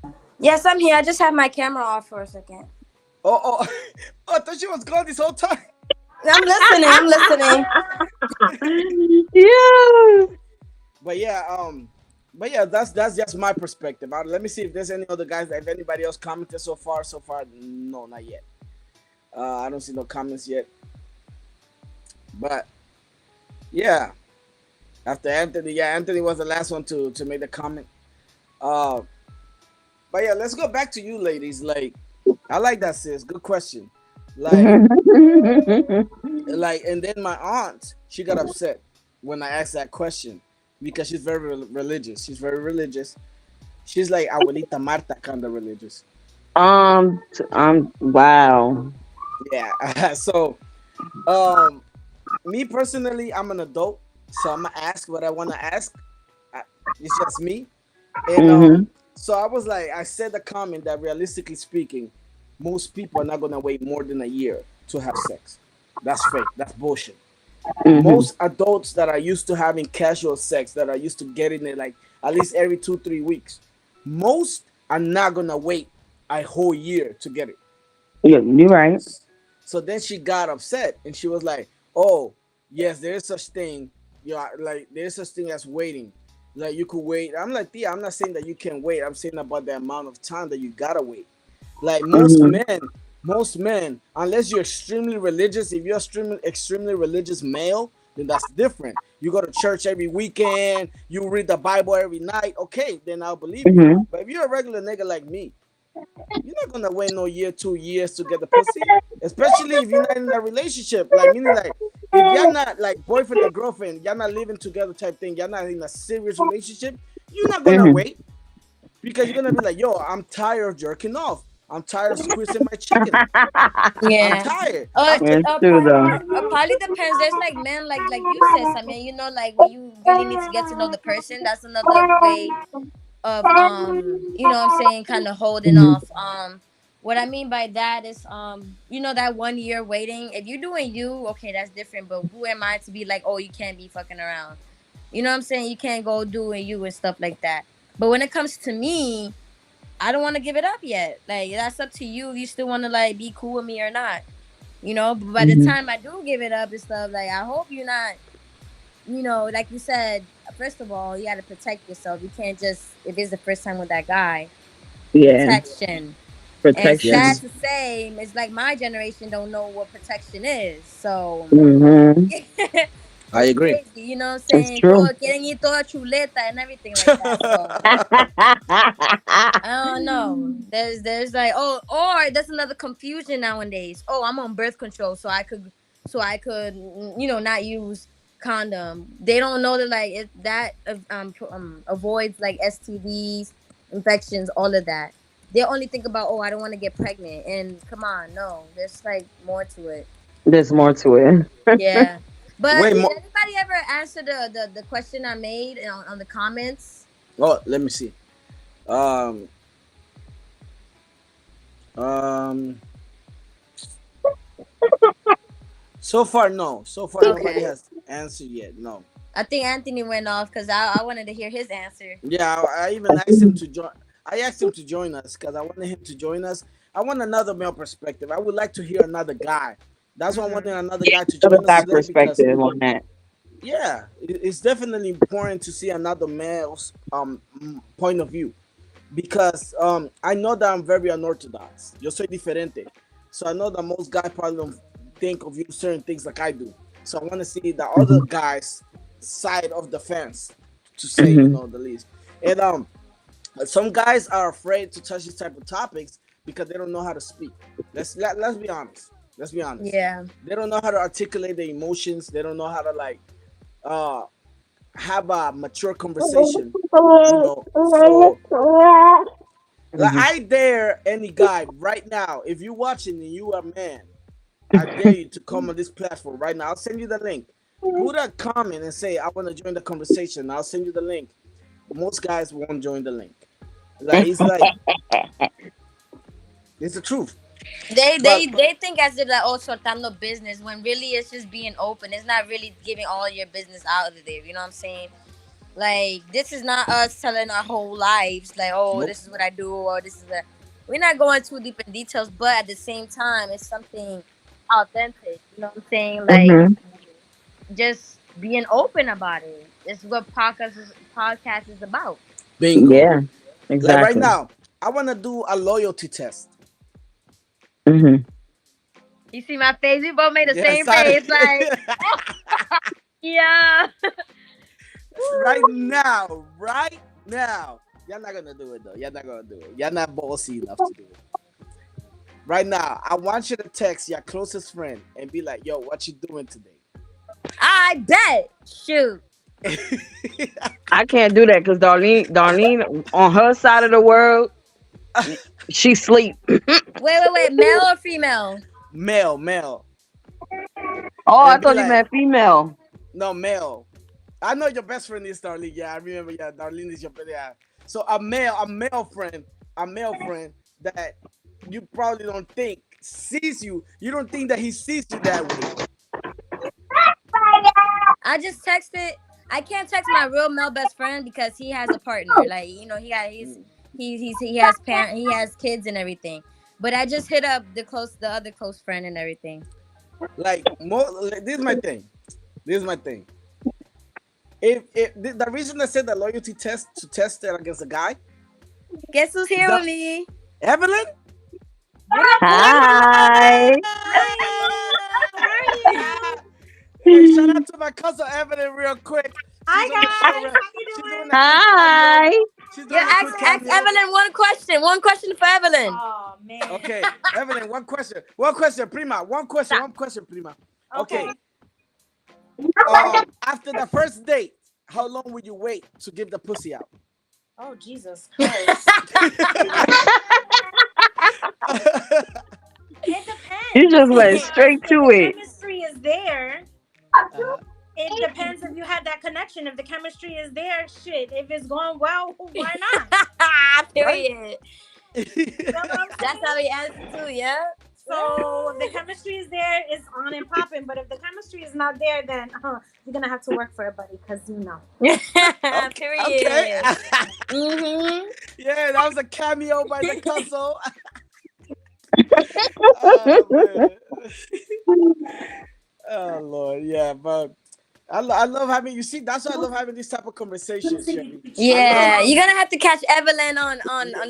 [SPEAKER 1] there?
[SPEAKER 2] Yes, I'm here. I just have my camera off for a second.
[SPEAKER 1] Oh, oh, oh, I thought she was gone this whole time.
[SPEAKER 2] I'm listening. I'm listening.
[SPEAKER 3] Yeah.
[SPEAKER 1] But yeah, that's just my perspective. Let me see if there's any other guys. If anybody else commented so far. So far, no, not yet. I don't see no comments yet. But yeah, after Anthony, yeah, Anthony was the last one to make the comment. Uh, but yeah, let's go back to you, ladies. Like, I like that, sis. Good question. Like, and then my aunt, she got upset when I asked that question because she's very religious. She's very religious. She's like Abuelita Marta kind of religious.
[SPEAKER 3] Wow.
[SPEAKER 1] Yeah. So, um, me personally, I'm an adult, so I'm gonna ask what I want to ask. I, it's just me, and
[SPEAKER 3] Mhm.
[SPEAKER 1] so I was like, I said the comment that realistically speaking, most people are not gonna wait more than a year to have sex. That's fake. That's bullshit.
[SPEAKER 3] Mhm.
[SPEAKER 1] Most adults that are used to having casual sex, that are used to getting it like at least every 2 3 weeks, most are not gonna wait a whole year to get it.
[SPEAKER 3] Yeah, you're right.
[SPEAKER 1] So then she got upset and she was like, "Oh, yes, there is such thing. Yeah, like there's such thing as waiting. Like you could wait. I'm like, yeah, I'm not saying that you can wait. I'm saying about the amount of time that you gotta wait. Like
[SPEAKER 3] Mhm.
[SPEAKER 1] most men, unless you're extremely religious, if you're extremely religious male, then that's different. You go to church every weekend, you read the Bible every night. Okay, then I'll believe you.
[SPEAKER 3] Mhm.
[SPEAKER 1] But if you're a regular nigga like me, you're not gonna wait no year, 2 years to get the pussy. Especially if you're not in a relationship. Like meaning like if y'all not like boyfriend and girlfriend, y'all not living together type thing, y'all not in a serious relationship, you're not gonna
[SPEAKER 3] Mhm.
[SPEAKER 1] wait because you're gonna be like, yo, I'm tired of jerking off. I'm tired of squeezing my chicken. I'm
[SPEAKER 2] Yeah.
[SPEAKER 1] tired.
[SPEAKER 2] Uh,
[SPEAKER 1] I'm
[SPEAKER 2] it,
[SPEAKER 3] It's true though.
[SPEAKER 2] probably depends. There's like men, like you said, I mean, you know, like when you really need to get to know the person, that's another way of you know what I'm saying, kind of holding
[SPEAKER 3] Mhm.
[SPEAKER 2] off. What I mean by that is you know, that 1 year waiting. If you're doing you, okay, that's different. But who am I to be like, oh, you can't be fucking around? You know what I'm saying? You can't go doing you and stuff like that. But when it comes to me, I don't want to give it up yet. Like that's up to you if you still want to like be cool with me or not. You know, but by the
[SPEAKER 3] Mhm.
[SPEAKER 2] time I do give it up and stuff, like I hope you're not, you know, like you said, first of all, you got to protect yourself. You can't just, if it's the first time with that guy,
[SPEAKER 3] Yeah.
[SPEAKER 2] protection. And sad
[SPEAKER 3] Protection.
[SPEAKER 1] yes.
[SPEAKER 2] to say, it's like my generation don't know what protection is. So
[SPEAKER 3] Mhm.
[SPEAKER 1] I
[SPEAKER 2] it's
[SPEAKER 1] agree.
[SPEAKER 2] crazy, you know what I'm
[SPEAKER 3] It's
[SPEAKER 2] saying?
[SPEAKER 3] true.
[SPEAKER 2] Todo, quieren ir toda chuleta and everything like that. So I don't know. There's like, oh, or there's another confusion nowadays. Oh, I'm on birth control, so I could you know, not use condom. They don't know that like it that avoids like STDs, infections, all of that. They only think about, oh, I don't want to get pregnant. And come on, no, there's like more to it.
[SPEAKER 3] There's more to it.
[SPEAKER 2] Yeah. But
[SPEAKER 1] Wait,
[SPEAKER 2] did anybody ever answer the question I made on the comments?
[SPEAKER 1] oh, let me see. Um, um, so far, no. So far, nobody
[SPEAKER 2] Okay.
[SPEAKER 1] has answered yet. No.
[SPEAKER 2] I think Anthony went off because I wanted to hear his answer.
[SPEAKER 1] Yeah, I even asked him to join. I asked him to join us because I wanted him to join us. I want another male perspective. I would like to hear another guy. That's why I wanted
[SPEAKER 2] Hmm.
[SPEAKER 1] another
[SPEAKER 3] Yeah,
[SPEAKER 1] guy to
[SPEAKER 3] another
[SPEAKER 1] join us
[SPEAKER 3] guy
[SPEAKER 1] today because
[SPEAKER 3] perspective on that.
[SPEAKER 1] yeah, it's definitely important to see another male's point of view because I know that I'm very unorthodox. Yo soy diferente, so I know that most guys probably don't think of you certain things like I do. So I want to see the other
[SPEAKER 3] Mhm.
[SPEAKER 1] guys' side of the fence, to say
[SPEAKER 3] Mhm.
[SPEAKER 1] the least. And some guys are afraid to touch these type of topics because they don't know how to speak. Let's be honest. Let's be honest.
[SPEAKER 2] Yeah.
[SPEAKER 1] They don't know how to articulate their emotions. They don't know how to like uh have a mature conversation. So like
[SPEAKER 3] Mhm.
[SPEAKER 1] I dare any guy right now, if you're watching and you are a man, I dare you to come on this platform right now. I'll send you the link. Put a comment and say I want to join the conversation. I'll send you the link. Most guys won't join the link. Like it's the truth.
[SPEAKER 2] They
[SPEAKER 1] But
[SPEAKER 2] they they think as if like, oh, soltando business, when really it's just being open. It's not really giving all your business out of there. You know what I'm saying? Like this is not us telling our whole lives. Like, oh,
[SPEAKER 1] nope.
[SPEAKER 2] this is what I do, or this is a. We're not going too deep in details, but at the same time, it's something authentic. You know what I'm saying? Like
[SPEAKER 3] Mhm.
[SPEAKER 2] just being open about it. This is what podcast is about.
[SPEAKER 1] Bingo.
[SPEAKER 3] Yeah.
[SPEAKER 1] Like right
[SPEAKER 3] Exactly.
[SPEAKER 1] now, I want to do a loyalty test.
[SPEAKER 3] Mhm.
[SPEAKER 2] You see my face? We both made the
[SPEAKER 1] Yes,
[SPEAKER 2] same
[SPEAKER 1] I.
[SPEAKER 2] face. Like, yeah.
[SPEAKER 1] Right
[SPEAKER 2] Woo.
[SPEAKER 1] now, right now. You're not gonna do it though. You're not gonna do it. You're not ballsy enough to do it. Right now, I want you to text your closest friend and be like, "Yo, what you doing today?"
[SPEAKER 2] I bet. Shoot.
[SPEAKER 3] I can't do that because Darlene, on her side of the world, she sleep.
[SPEAKER 2] Wait. Male or female?
[SPEAKER 1] Male, male,
[SPEAKER 3] Oh, I
[SPEAKER 1] and be
[SPEAKER 3] thought you
[SPEAKER 1] like,
[SPEAKER 3] meant female.
[SPEAKER 1] "No, male." I know your best friend is Darlene. Yeah, I remember. Yeah, Darlene is your best. Yeah. So a male friend that you probably don't think sees you. You don't think that he sees you that way.
[SPEAKER 2] I just texted. I can't text my real male best friend because he has a partner. Like, you know,
[SPEAKER 1] Mm.
[SPEAKER 2] he has parent, he has kids and everything. But I just hit up the other close friend and everything.
[SPEAKER 1] Like, this is my thing. This is my thing. If the reason I said the loyalty test to test it against a guy,
[SPEAKER 2] Guess who's here
[SPEAKER 1] the
[SPEAKER 2] with me?
[SPEAKER 1] Evelyn.
[SPEAKER 2] What up,
[SPEAKER 3] Hi.
[SPEAKER 1] Evelyn!
[SPEAKER 2] Hi. How are you?
[SPEAKER 1] Hey, shout out to my cousin Evelyn real quick. She's
[SPEAKER 4] Hi
[SPEAKER 1] on the show.
[SPEAKER 4] guys, how you
[SPEAKER 1] She's doing
[SPEAKER 4] doing?
[SPEAKER 1] a quick cameo.
[SPEAKER 3] Hi.
[SPEAKER 1] She's
[SPEAKER 2] Yeah,
[SPEAKER 1] doing a quick
[SPEAKER 2] ask
[SPEAKER 1] cameo.
[SPEAKER 2] Evelyn one question. One question for Evelyn.
[SPEAKER 4] Oh man.
[SPEAKER 1] Okay, Evelyn, one question. One question, prima. One question.
[SPEAKER 2] Stop.
[SPEAKER 1] One question, prima. Okay.
[SPEAKER 4] Okay.
[SPEAKER 1] After the first date, how long would you wait to give the pussy out?
[SPEAKER 4] Oh Jesus Christ. It
[SPEAKER 3] You
[SPEAKER 4] depends.
[SPEAKER 3] just went
[SPEAKER 4] Because
[SPEAKER 3] straight
[SPEAKER 4] if
[SPEAKER 3] to
[SPEAKER 4] the
[SPEAKER 3] it.
[SPEAKER 4] chemistry is there,
[SPEAKER 1] Uh-huh.
[SPEAKER 4] it depends if you had that connection. If the chemistry is there, shit. If it's going well, why not?
[SPEAKER 2] Period.
[SPEAKER 4] You know what I'm
[SPEAKER 2] That's
[SPEAKER 4] saying?
[SPEAKER 2] how he answered too, yeah?
[SPEAKER 4] So if the chemistry is there, it's on and popping. But if the chemistry is not there, then you're gonna have to work for it, buddy, because you know.
[SPEAKER 1] Okay.
[SPEAKER 2] Period. Mm-hmm.
[SPEAKER 1] Yeah, that was a cameo by the cousin. Oh man. Oh Lord, yeah, but I love having you see. That's why I love having these type of conversations, Chevy.
[SPEAKER 2] Yeah, you're gonna have to catch Evelyn on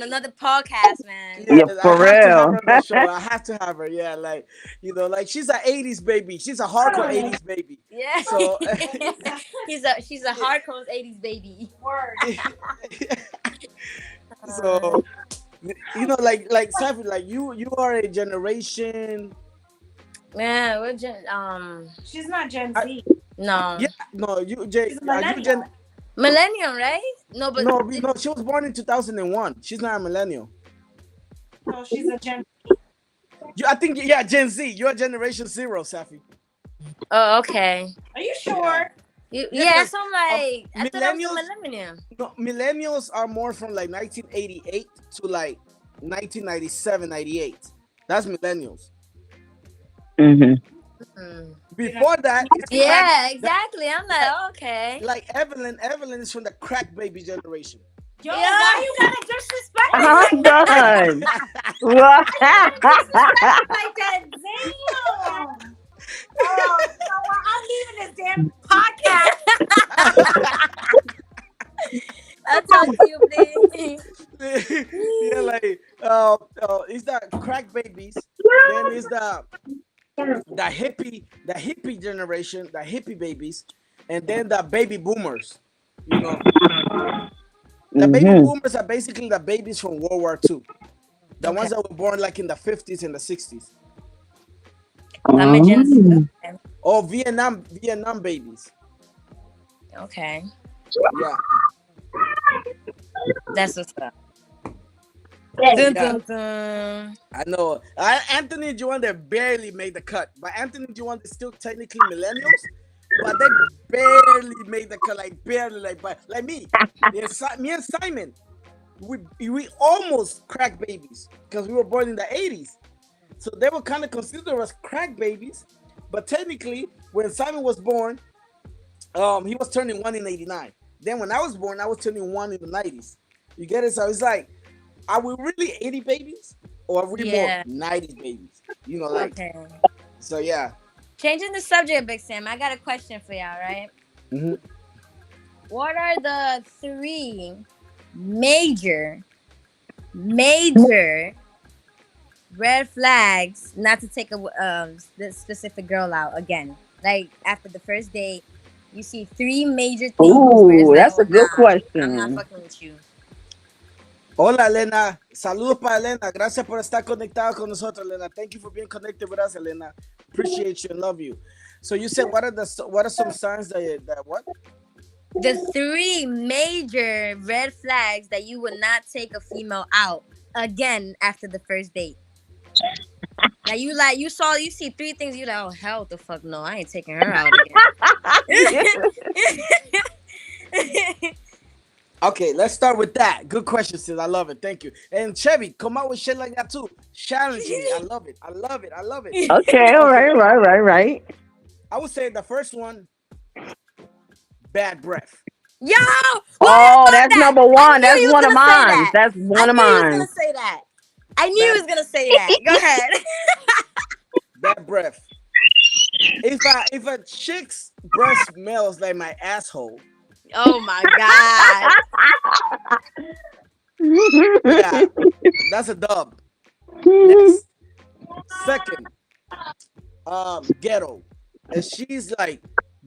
[SPEAKER 2] another podcast, man.
[SPEAKER 1] Yeah,
[SPEAKER 3] Yeah,
[SPEAKER 1] I
[SPEAKER 3] for
[SPEAKER 1] have to have her
[SPEAKER 3] real.
[SPEAKER 1] on the show. I have to have her. Yeah, like like she's an '80s baby. She's a hardcore '80s baby.
[SPEAKER 2] Yeah.
[SPEAKER 1] So,
[SPEAKER 2] She's a hardcore 80s baby.
[SPEAKER 4] Word.
[SPEAKER 1] so like Safi, like you are a generation.
[SPEAKER 2] Man,
[SPEAKER 4] She's not Gen
[SPEAKER 1] I-
[SPEAKER 4] Z.
[SPEAKER 2] no.
[SPEAKER 1] Yeah, no, Jay,
[SPEAKER 4] She's a
[SPEAKER 1] are you
[SPEAKER 4] millennial.
[SPEAKER 2] Millennium, right? No, but
[SPEAKER 1] no, she was born in 2001. She's not a millennial.
[SPEAKER 4] No, she's a Gen.
[SPEAKER 1] I think yeah, Gen Z. You're Generation Zero, Safi.
[SPEAKER 2] oh, okay.
[SPEAKER 4] Are you sure?
[SPEAKER 2] Yeah,
[SPEAKER 1] because,
[SPEAKER 2] so I'm like, I thought I was a
[SPEAKER 1] millennials-
[SPEAKER 2] millennium.
[SPEAKER 1] No, millennials are more from like 1988 to like 1997, 98. That's millennials.
[SPEAKER 3] Mhm.
[SPEAKER 2] Mm.
[SPEAKER 1] Before that, it's
[SPEAKER 2] Yeah, exactly. I'm like, okay.
[SPEAKER 1] like Evelyn. Evelyn is from the crack baby generation.
[SPEAKER 4] Yo,
[SPEAKER 2] Yeah.
[SPEAKER 4] why you gotta disrespect me
[SPEAKER 3] I'm
[SPEAKER 4] like that?
[SPEAKER 3] done. What?
[SPEAKER 4] Like that? Damn. Oh, you know what? I'm leaving this damn podcast.
[SPEAKER 2] I'll talk to you, please.
[SPEAKER 1] Yeah, like it's the crack babies. Then it's the hippie generation, the hippie babies, and then the baby boomers. You know, the baby
[SPEAKER 3] Mhm.
[SPEAKER 1] boomers are basically the babies from World War II. The ones that were born like in the 50s and the 60s.
[SPEAKER 2] I'm a Gen Z.
[SPEAKER 3] Oh.
[SPEAKER 1] Or Vietnam babies.
[SPEAKER 2] Okay.
[SPEAKER 1] Yeah.
[SPEAKER 2] That's what's up.
[SPEAKER 1] Yeah.
[SPEAKER 2] Dun, dun, dun.
[SPEAKER 1] I know. Anthony and Joanne, they barely made the cut. But Anthony and Joanne, they're still technically millennials. But they barely made the cut. Like, barely. But like me. Yeah, me and Simon, we almost crack babies. Because we were born in the 80s. So they were kind of considered us crack babies. But technically, when Simon was born, he was turning 1 in 89. Then when I was born, I was turning 1 in the 90s. You get it? So it's like, are we really 80 babies? Or are we
[SPEAKER 2] Yeah.
[SPEAKER 1] more 90s babies? You know, like,
[SPEAKER 2] Okay.
[SPEAKER 1] so yeah.
[SPEAKER 2] Changing the subject, Big Sam. I got a question for y'all, right?
[SPEAKER 1] Mhm.
[SPEAKER 2] What are the 3 major red flags not to take this specific girl out again? Like after the first date, you see 3 major things. where it's
[SPEAKER 3] Ooh,
[SPEAKER 2] like,
[SPEAKER 3] that's a good
[SPEAKER 2] I'm not
[SPEAKER 3] question.
[SPEAKER 2] fucking with you.
[SPEAKER 1] Hola, Elena. Saludos para Elena. Gracias por estar conectada con nosotros, Elena. Thank you for being connected with us, Elena. Appreciate you and love you. So you said, what are some signs that what?
[SPEAKER 2] The 3 major red flags that you would not take a female out again after the first date. Now you see 3 things, you like, oh hell the fuck no, I ain't taking her out again.
[SPEAKER 1] Okay, let's start with that. Good question, sis. I love it. Thank you. And Chevy, come out with shit like that too. Challenge me. I love it. I love it. I love it.
[SPEAKER 3] Okay, all right.
[SPEAKER 1] I would say the first one, bad breath.
[SPEAKER 2] Yo,
[SPEAKER 3] Oh, that's
[SPEAKER 2] that?
[SPEAKER 3] number
[SPEAKER 2] I
[SPEAKER 3] one.
[SPEAKER 2] knew
[SPEAKER 3] That's
[SPEAKER 2] you was
[SPEAKER 3] one of
[SPEAKER 2] gonna say
[SPEAKER 3] mine.
[SPEAKER 2] that.
[SPEAKER 3] That's
[SPEAKER 2] I
[SPEAKER 3] one of
[SPEAKER 2] knew you was
[SPEAKER 3] mine.
[SPEAKER 2] gonna say that. I knew you was gonna say that. Go ahead.
[SPEAKER 1] Bad breath. if a chick's breast smells like my asshole,
[SPEAKER 2] Oh my god.
[SPEAKER 1] yeah, that's a dub. Next, second, ghetto, and she's like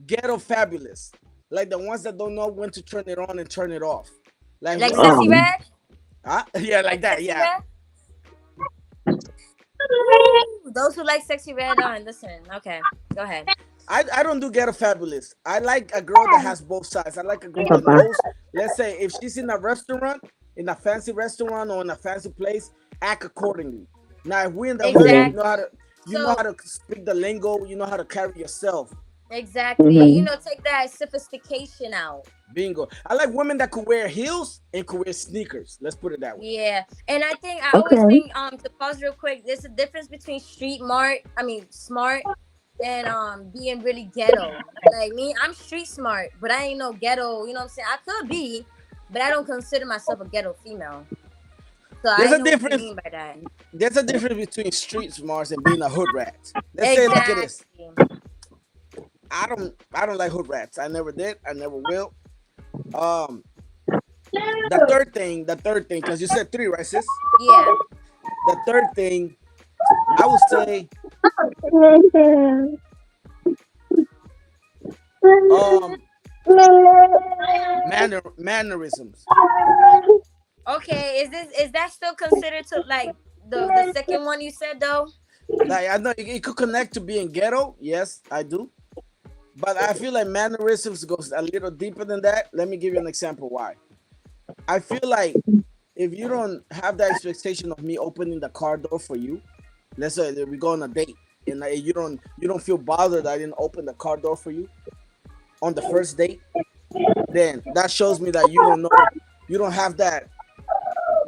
[SPEAKER 1] ghetto fabulous, like the ones that don't know when to turn it on and turn it off, like
[SPEAKER 2] Like
[SPEAKER 1] women.
[SPEAKER 2] sexy red?
[SPEAKER 1] Yeah, like
[SPEAKER 2] Like
[SPEAKER 1] that.
[SPEAKER 2] sexy
[SPEAKER 1] Yeah,
[SPEAKER 2] red? Ooh, those who like sexy red on, listen. Okay, go ahead.
[SPEAKER 1] I don't do ghetto fabulous. I like a girl that has both sides. I like a girl that
[SPEAKER 3] Papa.
[SPEAKER 1] knows. Let's say if she's in a restaurant, in a fancy restaurant or in a fancy place, act accordingly. Now, if we're in the hood,
[SPEAKER 3] Mhm.
[SPEAKER 2] Exactly.
[SPEAKER 1] you know
[SPEAKER 2] So
[SPEAKER 1] how to speak the lingo. You know how to carry yourself.
[SPEAKER 2] exactly. You
[SPEAKER 3] Mhm.
[SPEAKER 2] know, take that sophistication out.
[SPEAKER 1] Bingo. I like women that could wear heels and could wear sneakers. Let's put it that way.
[SPEAKER 2] Yeah. And I think I always
[SPEAKER 3] Okay.
[SPEAKER 2] think to pause real quick, there's a difference between smart and being really ghetto. Like me, I'm street smart, but I ain't no ghetto, you know what I'm saying? I could be, but I don't consider myself a ghetto female. So
[SPEAKER 1] There's
[SPEAKER 2] I
[SPEAKER 1] a
[SPEAKER 2] know what you
[SPEAKER 1] difference.
[SPEAKER 2] mean by that.
[SPEAKER 1] There's a difference between street smarts and being a hood rat. Let's say it like it is.
[SPEAKER 2] Exactly.
[SPEAKER 1] I don't like hood rats. I never did. I never will. Um, the third thing, because you said three, right, sis?
[SPEAKER 2] Yeah.
[SPEAKER 1] The third thing, I would say, um, mannerisms.
[SPEAKER 2] Okay, is that still considered to like the second one you said though?
[SPEAKER 1] Like I know it could connect to being ghetto. Yes, I do. But I feel like mannerisms goes a little deeper than that. Let me give you an example why. I feel like if you don't have that expectation of me opening the car door for you, let's say that we go on a date and you don't feel bothered that I didn't open the car door for you on the first date, then that shows me that you don't have that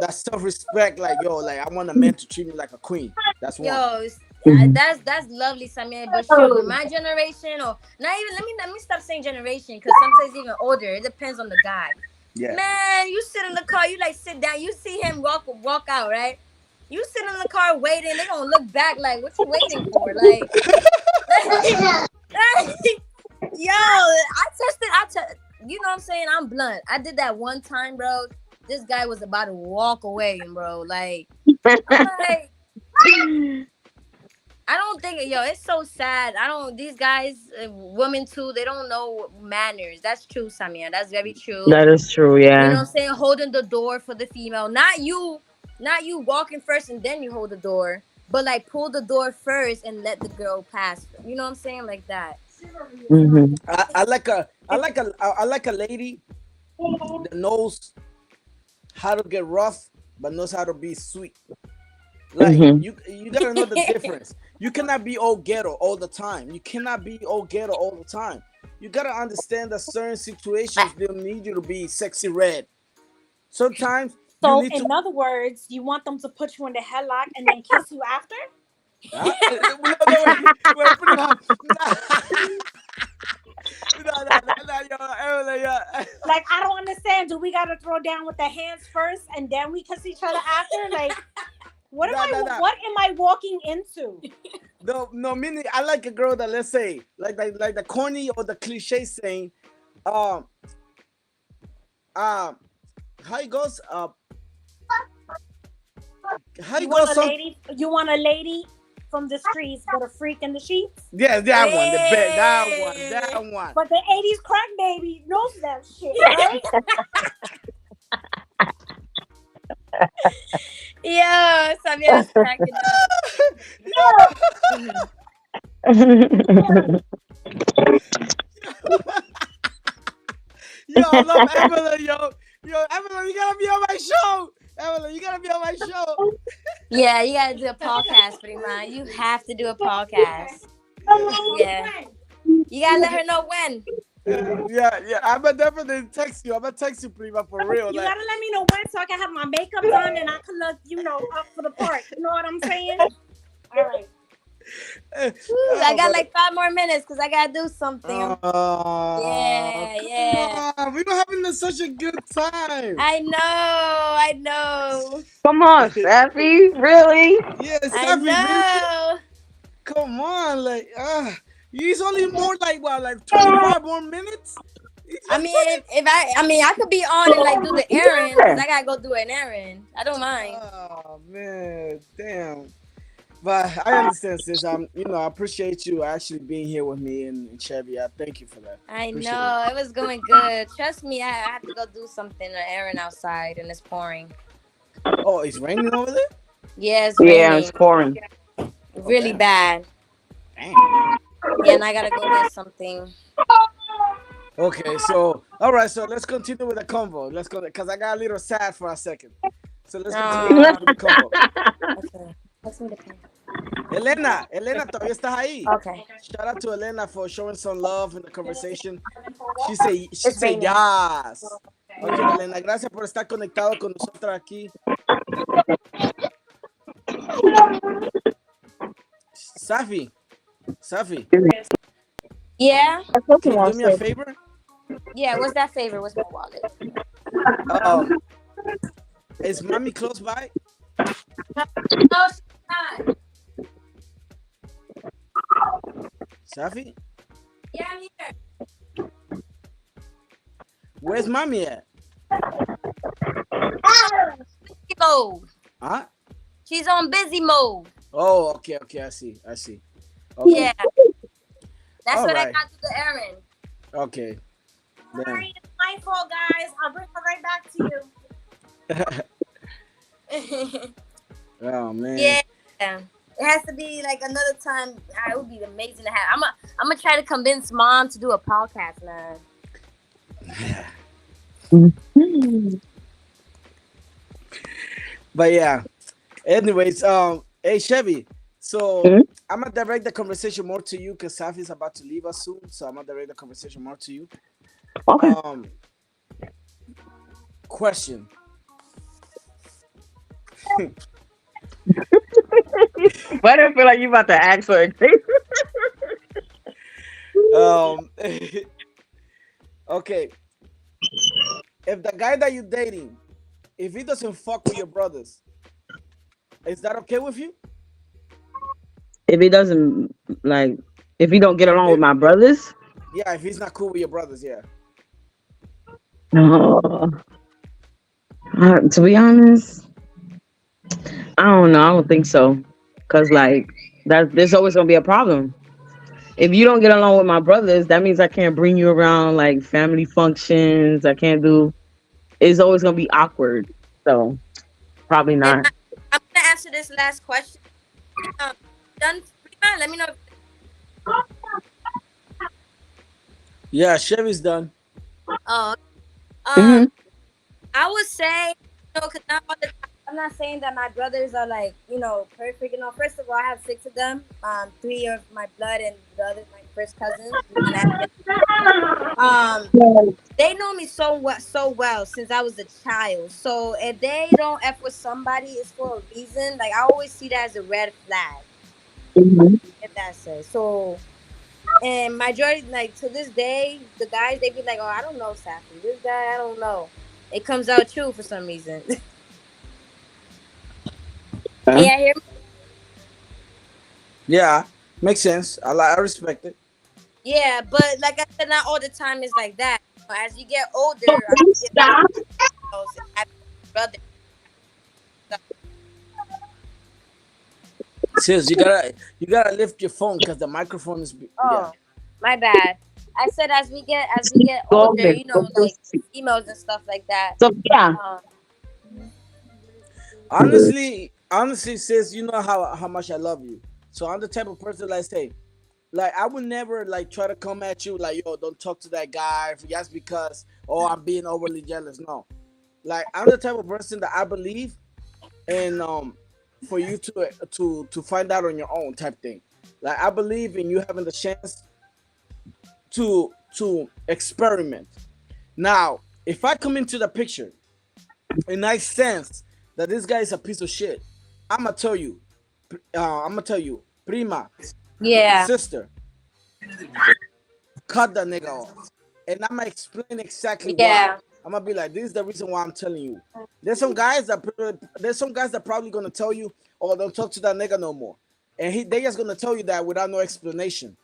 [SPEAKER 1] self respect. Like yo, like I want a man to treat me like a queen. That's one.
[SPEAKER 2] Yo,
[SPEAKER 3] Mhm.
[SPEAKER 2] that's lovely, Samir. But shoot, in my generation, or not even, let me stop saying generation, because sometimes even older. It depends on the guy.
[SPEAKER 1] Yeah.
[SPEAKER 2] Man, you sit in the car, you like sit down, you see him walk out, right? You sit in the car waiting, they gonna look back like, what you waiting for? Like, yo, you know what I'm saying? I'm blunt. I did that one time, bro. This guy was about to walk away, bro. Like, I'm like, I don't think, yo, it's so sad. I don't, these guys, women too, they don't know manners. That's true, Samia. That's very true.
[SPEAKER 3] That is true.
[SPEAKER 2] You know
[SPEAKER 3] Yeah.
[SPEAKER 2] what I'm saying? Holding the door for the female. Not you walking first and then you hold the door, but like pull the door first and let the girl pass. You know what I'm saying? Like that.
[SPEAKER 3] Mhm.
[SPEAKER 1] I like a lady that knows how to get rough but knows how to be sweet. Like
[SPEAKER 3] Mhm.
[SPEAKER 1] you gotta know the difference. You cannot be all ghetto all the time. You cannot be all ghetto all the time. You gotta understand that certain situations they'll need you to be sexy red. Sometimes you
[SPEAKER 4] So,
[SPEAKER 1] need to.
[SPEAKER 4] in other words, you want them to put you in the headlock and then kiss you after?
[SPEAKER 1] Huh? No, no, wait, put him on. No, no, no, no, yo, Evelyn, yeah.
[SPEAKER 4] Like, I don't understand. Do we got to throw down with the hands first and then we kiss each other after? Like,
[SPEAKER 1] No, no, no.
[SPEAKER 4] what am I walking into?
[SPEAKER 1] No, no, meaning I like a girl that, let's say, like the corny or the cliche saying, um, um, how it goes, how
[SPEAKER 4] You
[SPEAKER 1] it
[SPEAKER 4] want
[SPEAKER 1] goes,
[SPEAKER 4] a lady? You want a lady from the streets, but a freak in the sheets?
[SPEAKER 1] yeah, that one, the bet,
[SPEAKER 2] Hey.
[SPEAKER 1] that one.
[SPEAKER 4] But the '80s crack baby knows that shit, right?
[SPEAKER 2] Yo, Samir's cracking up.
[SPEAKER 1] Yo, I love Evelyn, yo, Evelyn, you gotta be on my show. Evelyn, you gotta be on my show.
[SPEAKER 2] Yeah, you gotta do a podcast, Prima. You have to do a podcast. Yeah. You gotta let her know when.
[SPEAKER 1] Yeah. I'm gonna definitely text you. I'm gonna text you, Prima, for real.
[SPEAKER 4] You
[SPEAKER 1] Like,
[SPEAKER 4] gotta let me know when so I can have my makeup done and I can look, up for the part. You know what I'm saying? All right.
[SPEAKER 2] I got like 5 more minutes because I gotta do something.
[SPEAKER 1] Oh,
[SPEAKER 2] Yeah.
[SPEAKER 1] come on. We were having such a good time.
[SPEAKER 2] I know.
[SPEAKER 3] Come on, Sappy. Really?
[SPEAKER 1] Yeah,
[SPEAKER 2] I
[SPEAKER 1] Safi, really?
[SPEAKER 2] know.
[SPEAKER 1] Come on, like, He's only more like what, like 25 more minutes. He's
[SPEAKER 2] I
[SPEAKER 1] like
[SPEAKER 2] mean,
[SPEAKER 1] 20.
[SPEAKER 2] if I mean, I could be on and like do the errand because
[SPEAKER 3] Yeah.
[SPEAKER 2] I gotta go do an errand. I don't mind.
[SPEAKER 1] Oh man, damn. But I understand, sis. I appreciate you actually being here with me and Chevy. I thank you for that.
[SPEAKER 2] I
[SPEAKER 1] Appreciate it.
[SPEAKER 2] know it was going good. Trust me, I have to go do something, an errand outside, and it's pouring.
[SPEAKER 1] Oh, it's raining over there?
[SPEAKER 2] Yeah, it's
[SPEAKER 3] Yeah, it's
[SPEAKER 2] raining
[SPEAKER 3] pouring.
[SPEAKER 1] Oh,
[SPEAKER 2] really
[SPEAKER 1] damn.
[SPEAKER 2] bad.
[SPEAKER 1] Damn.
[SPEAKER 2] Yeah, and I gotta go get something.
[SPEAKER 1] Okay, so all right, so let's continue with the convo. Let's go because I got a little sad for a second. So let's continue with the convo.
[SPEAKER 2] Okay. Text me the pen.
[SPEAKER 1] Elena, todavía estás ahí.
[SPEAKER 2] Okay.
[SPEAKER 1] Shout out to Elena for showing some love in the conversation. She
[SPEAKER 2] It's
[SPEAKER 1] said
[SPEAKER 2] raining.
[SPEAKER 1] yes. Okay, Elena, gracias por estar conectado con nosotros aquí. Safi, Safi,
[SPEAKER 2] Yeah.
[SPEAKER 1] can you do me a favor?
[SPEAKER 2] Yeah. What's that favor? What's my wallet?
[SPEAKER 1] Um, is mommy close by?
[SPEAKER 2] No, she's not.
[SPEAKER 1] Safi,
[SPEAKER 2] Yeah, I'm here.
[SPEAKER 1] where's mommy at?
[SPEAKER 2] Busy mode.
[SPEAKER 1] Huh?
[SPEAKER 2] She's on busy mode.
[SPEAKER 1] Oh, okay, I see. Okay,
[SPEAKER 2] Yeah. That's
[SPEAKER 1] all
[SPEAKER 2] what I
[SPEAKER 1] right.
[SPEAKER 2] got to the errand.
[SPEAKER 1] Okay. Damn.
[SPEAKER 4] Sorry, it's my fault, guys. I'll bring her right back to you.
[SPEAKER 1] Oh man.
[SPEAKER 2] Yeah. It has to be like another time. It would be amazing to have. I'm gonna try to convince mom to do a podcast, man.
[SPEAKER 1] But yeah. Anyways, hey Chevy. So
[SPEAKER 3] Mhm.
[SPEAKER 1] I'm gonna direct the conversation more to you because Safi's about to leave us soon. So I'm gonna direct the conversation more to you.
[SPEAKER 3] Okay.
[SPEAKER 1] Question.
[SPEAKER 3] Why do I feel like you about to ask for it?
[SPEAKER 1] Okay. If the guy that you're dating, if he doesn't fuck with your brothers, is that okay with you?
[SPEAKER 3] If he doesn't like, if he don't get along with my brothers,
[SPEAKER 1] Yeah, if he's not cool with your brothers, yeah.
[SPEAKER 3] no. To be honest, I don't know. I don't think so. Cause like there's always gonna be a problem. If you don't get along with my brothers, that means I can't bring you around like family functions. I can't do. It's always gonna be awkward. So probably
[SPEAKER 2] And
[SPEAKER 3] not.
[SPEAKER 2] I'm gonna answer this last question. Done. Let me know.
[SPEAKER 1] Yeah, Chevy's done.
[SPEAKER 2] Oh,
[SPEAKER 3] Hmm.
[SPEAKER 2] I would say, because not all the time, I'm not saying that my brothers are like, perfect. First of all, I have 6 of them. 3 of my blood and the other my first cousins. They know me so well since I was a child. So if they don't f with somebody, it's for a reason. Like I always see that as a red flag.
[SPEAKER 3] Hmm.
[SPEAKER 2] If that says so. And majority, like to this day, the guys they be like, "Oh, I don't know, Safi. This guy, I don't know." It comes out true for some reason. Can you hear me?
[SPEAKER 1] Yeah, makes sense. I respect it.
[SPEAKER 2] Yeah, but like I said, not all the time is like that. As you get older, I get brother.
[SPEAKER 1] Sis, you gotta lift your phone because the microphone is yeah.
[SPEAKER 2] Oh, my bad. I said as we get
[SPEAKER 3] Go
[SPEAKER 2] older,
[SPEAKER 3] ahead.
[SPEAKER 2] like females and stuff like that.
[SPEAKER 3] So yeah.
[SPEAKER 1] Honestly, sis, you know how much I love you. So I'm the type of person like say, like I would never like try to come at you like yo, don't talk to that guy just because I'm being overly jealous. No, like I'm the type of person that I believe in for you to find out on your own type thing. Like I believe in you having the chance to experiment. Now, if I come into the picture and I sense that this guy is a piece of shit, I'ma tell you, prima,
[SPEAKER 2] Yeah.
[SPEAKER 1] sister, cut that nigga off. And I'm gonna explain exactly
[SPEAKER 2] Yeah.
[SPEAKER 1] why. I'm gonna be like, this is the reason why I'm telling you. There's some guys that probably gonna tell you, oh, don't talk to that nigga no more. And they just gonna tell you that without no explanation.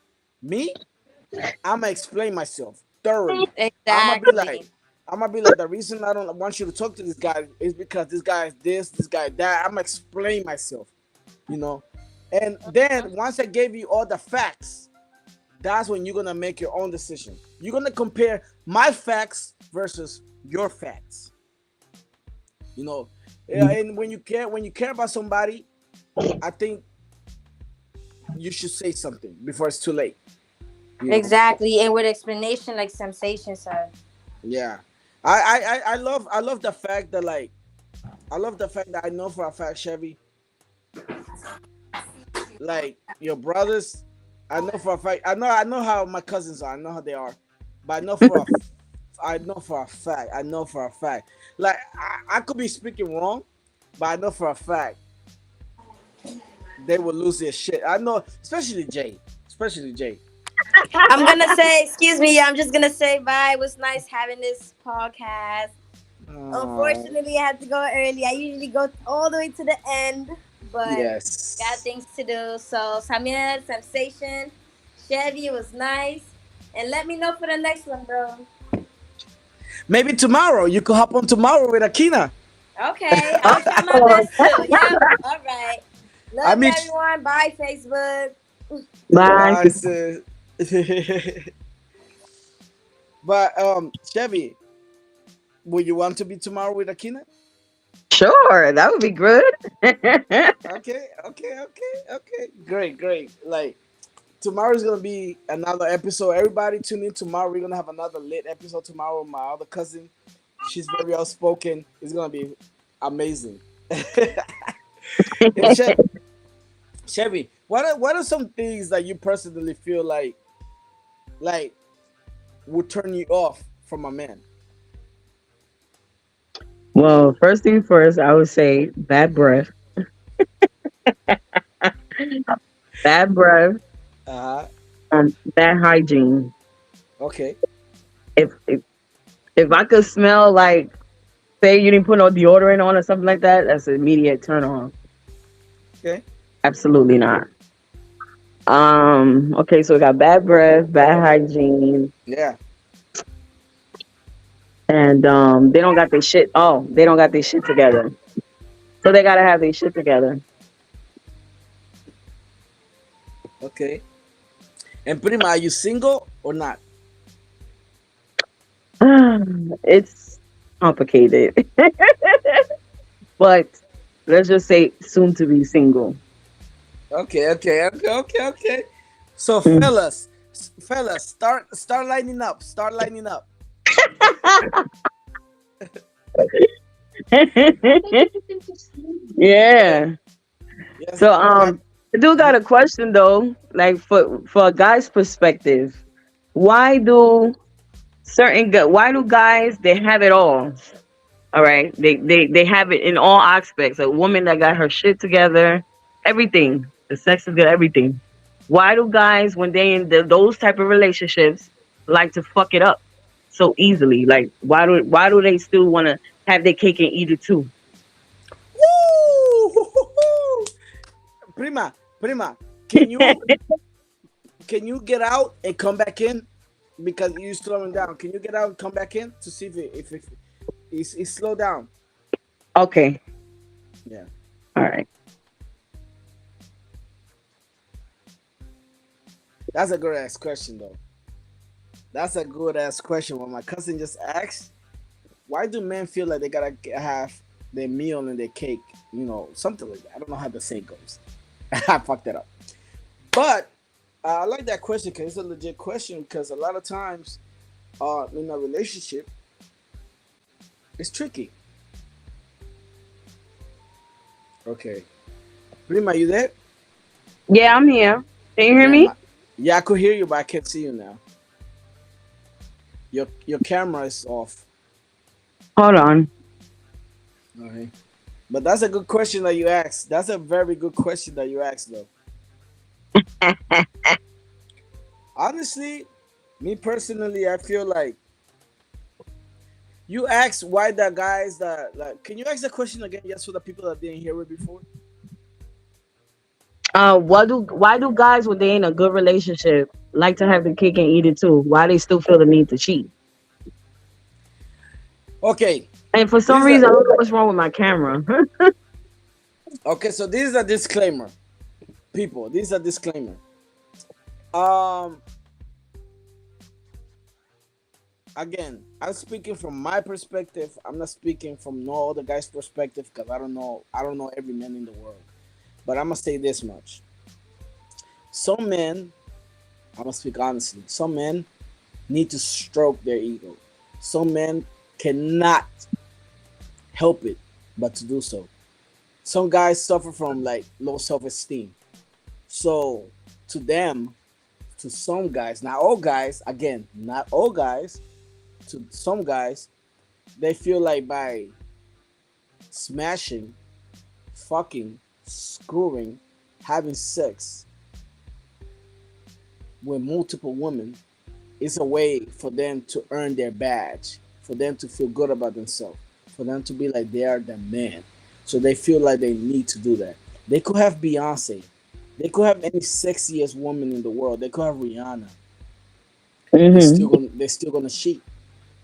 [SPEAKER 1] Me, I'm gonna explain myself thoroughly. I'm gonna be like,
[SPEAKER 2] Exactly.
[SPEAKER 1] the reason I don't want you to talk to this guy is because this guy is this guy that. I'm gonna explain myself, you know. And then once I gave you all the facts, that's when you're gonna make your own decision. You're gonna compare my facts versus your facts, you know. Yeah, and when you care about somebody, I think you should say something before it's too late, you know.
[SPEAKER 2] Exactly. And with explanation like sensation, sir.
[SPEAKER 1] Yeah, I love the fact that like I love the fact that I know for a fact, Chevy, like your brothers. I know for a fact. I know how my cousins are. I know how they are, but I know for a fact. I know for a fact. Like I could be speaking wrong, but I know for a fact they will lose their shit. I know, especially Jay. Especially Jay.
[SPEAKER 2] I'm gonna say, excuse me, I'm just gonna say bye. It was nice having this podcast.
[SPEAKER 1] Oh,
[SPEAKER 2] Unfortunately, I had to go early. I usually go all the way to the end, but got
[SPEAKER 1] yes.
[SPEAKER 2] things to do. So, Samuel, Sensation, Chevy, it was nice. And let me know for the next one, bro.
[SPEAKER 1] Maybe tomorrow you could hop on tomorrow with Akina.
[SPEAKER 2] Okay, I'll try my
[SPEAKER 3] Oh,
[SPEAKER 2] best too. Yep, all right.
[SPEAKER 1] I
[SPEAKER 2] Love you,
[SPEAKER 1] mean,
[SPEAKER 2] everyone. Bye, Facebook.
[SPEAKER 3] bye.
[SPEAKER 1] bye, sis. But Chevy, would you want to be tomorrow with Akina?
[SPEAKER 3] Sure, that would be good.
[SPEAKER 1] Okay. Great, great. Like tomorrow's gonna be another episode. Everybody tune in tomorrow. We're gonna have another lit episode tomorrow with my other cousin. She's very outspoken. It's gonna be amazing. And Chevy, what are some things that you personally feel like would turn you off from a man?
[SPEAKER 3] Well, first thing first, I would say bad breath. Bad breath,
[SPEAKER 1] Uh huh.
[SPEAKER 3] bad hygiene.
[SPEAKER 1] Okay.
[SPEAKER 3] If I could smell like, say you didn't put no deodorant on or something like that, that's an immediate turn on.
[SPEAKER 1] Okay.
[SPEAKER 3] Absolutely not. Okay, so we got bad breath, bad hygiene,
[SPEAKER 1] Yeah.
[SPEAKER 3] and they don't got their shit. Oh, they don't got their shit together. So they gotta have their shit together.
[SPEAKER 1] Okay. And Prima, are you single or not?
[SPEAKER 3] It's complicated, but let's just say soon to be single.
[SPEAKER 1] Okay. So
[SPEAKER 3] Mm.
[SPEAKER 1] fellas, start lining up. Start lining up.
[SPEAKER 3] Yeah.
[SPEAKER 1] Yes,
[SPEAKER 3] So
[SPEAKER 1] like
[SPEAKER 3] I do got a question though, like for a guy's perspective, why do why do guys they have it all? All right. They have it in all aspects. A woman that got her shit together, everything. The sex is good, everything. Why do guys when they in those type of relationships like to fuck it up so easily? Like why do they still want to have their cake and eat it too?
[SPEAKER 1] woo! Prima, can you get out and come back in because you slowing down? Can you get out and come back in to see if it's slow down?
[SPEAKER 3] Okay.
[SPEAKER 1] Yeah,
[SPEAKER 3] All right.
[SPEAKER 1] that's a good ass question though. That's a good ass question. When my cousin just asked, why do men feel like they gotta have their meal and their cake? You know, something like that. I don't know how the saying goes. I fucked that up. But I like that question because it's a legit question. Because a lot of times, in a relationship, it's tricky. Okay, Prima, you there?
[SPEAKER 3] Yeah, I'm here. Can you hear
[SPEAKER 1] Yeah,
[SPEAKER 3] me?
[SPEAKER 1] yeah, I could hear you, but I can't see you now. Your camera is off.
[SPEAKER 3] Hold on.
[SPEAKER 1] Okay, but that's a good question that you asked. That's a very good question that you asked, though. Honestly, me personally, I feel like you asked why the guys that like. Can you ask the question again, just for the people that didn't hear it before?
[SPEAKER 3] Why do guys when they in a good relationship? like to have the cake and eat it too. Why they still feel the need to cheat?
[SPEAKER 1] Okay,
[SPEAKER 3] And for some
[SPEAKER 1] this is a
[SPEAKER 3] reason, I don't know what's wrong with my camera.
[SPEAKER 1] okay. So this is a disclaimer, people. This is a disclaimer. Um, Again, I'm speaking from my perspective. I'm not speaking from no other guy's perspective because I don't know. I don't know every man in the world. But I'm gonna say this much: some men, I'm gonna speak honestly. Some men need to stroke their ego. Some men cannot help it but to do so. Some guys suffer from like low self-esteem. So to them, to some guys, not all guys, again, not all guys, to some guys, they feel like by smashing, fucking, screwing, having sex with multiple women is a way for them to earn their badge, for them to feel good about themselves, for them to be like they are the man. So they feel like they need to do that. They could have Beyonce. They could have any sexiest woman in the world. They could have Rihanna.
[SPEAKER 3] Hmm.
[SPEAKER 1] They're still gonna cheat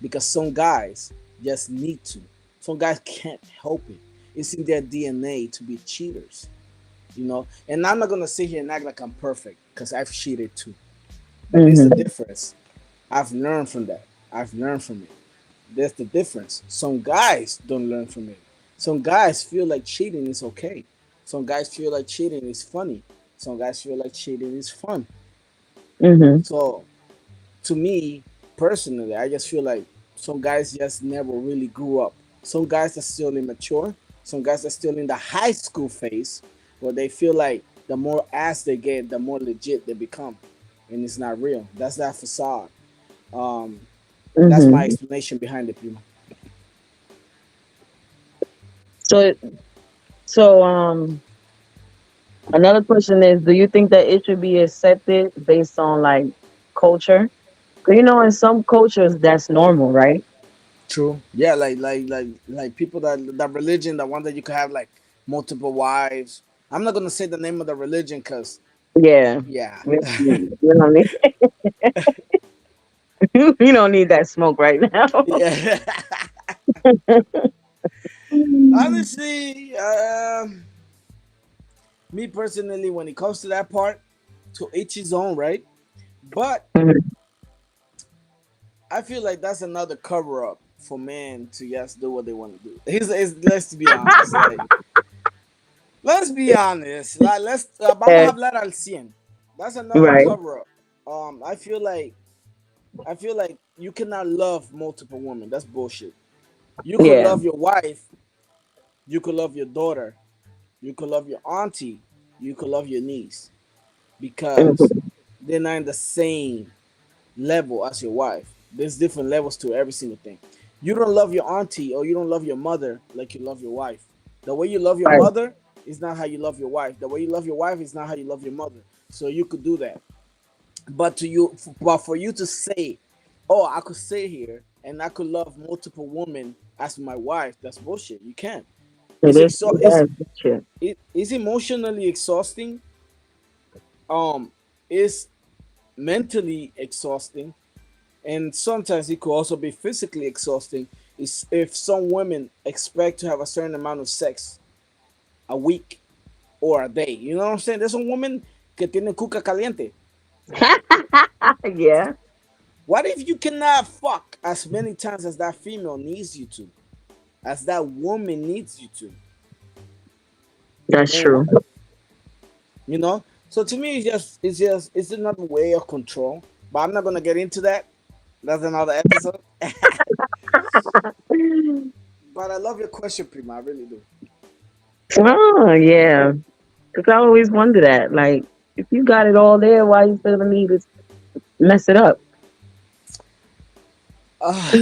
[SPEAKER 1] because some guys just need to. Some guys can't help it. It's in their DNA to be cheaters, you know. And I'm not gonna sit here and act like I'm perfect because I've cheated too. But there's the
[SPEAKER 3] Hmm.
[SPEAKER 1] difference. I've learned from that. I've learned from it. There's the difference. Some guys don't learn from it. Some guys feel like cheating is okay. Some guys feel like cheating is funny. Some guys feel like cheating is fun.
[SPEAKER 3] Hmm.
[SPEAKER 1] So to me personally, I just feel like some guys just never really grew up. Some guys are still immature. Some guys are still in the high school phase where they feel like the more ass they get, the more legit they become, and it's not real. That's that facade. Um, that's my
[SPEAKER 3] Hmm.
[SPEAKER 1] explanation behind it, Prima.
[SPEAKER 3] So, so another question is, do you think that it should be accepted based on like culture? 'Cause, in some cultures that's normal, right?
[SPEAKER 1] True. Yeah, like people that religion, the one that you could have like multiple wives. I'm not gonna say the name of the religion because
[SPEAKER 3] Yeah.
[SPEAKER 1] yeah.
[SPEAKER 3] We don't need we don't need that smoke right now.
[SPEAKER 1] Yeah. Honestly, me personally, when it comes to that part, to each his own, right? But
[SPEAKER 3] Mhm.
[SPEAKER 1] I feel like that's another cover up for men to just do what they want to do. Let's be honest. Like, let's be honest. Like, vamos
[SPEAKER 3] Yeah,
[SPEAKER 1] a hablar al cien. That's another
[SPEAKER 3] right.
[SPEAKER 1] cover up. I feel like you cannot love multiple women. That's bullshit. You could
[SPEAKER 3] Yeah.
[SPEAKER 1] love your wife. You could love your daughter. You could love your auntie. You could love your niece because
[SPEAKER 3] Mhm.
[SPEAKER 1] they're not in the same level as your wife. There's different levels to every single thing. You don't love your auntie or you don't love your mother like you love your wife. The way you love your
[SPEAKER 3] Right.
[SPEAKER 1] mother is not how you love your wife. The way you love your wife is not how you love your mother. So you could do that. But for you to say, "Oh, I could sit here and I could love multiple women as my wife," that's bullshit. You can't.
[SPEAKER 3] It is. Yeah, it's true.
[SPEAKER 1] It's emotionally exhausting. It's mentally exhausting, and sometimes it could also be physically exhausting. Is if some women expect to have a certain amount of sex a week or a day. You know what I'm saying? There's some women que tienen cuca caliente.
[SPEAKER 3] Yeah,
[SPEAKER 1] What if you cannot fuck as many times as that female needs you to, as that woman needs you to,
[SPEAKER 3] that's
[SPEAKER 1] and
[SPEAKER 3] true.
[SPEAKER 1] you know? So to me, it's another way of control. But I'm not gonna get into that. That's another episode. But I love your question, Prima. I really do.
[SPEAKER 3] Oh, yeah. Because I always wonder that. Like, if you got it all there, why you feel the need to mess it up?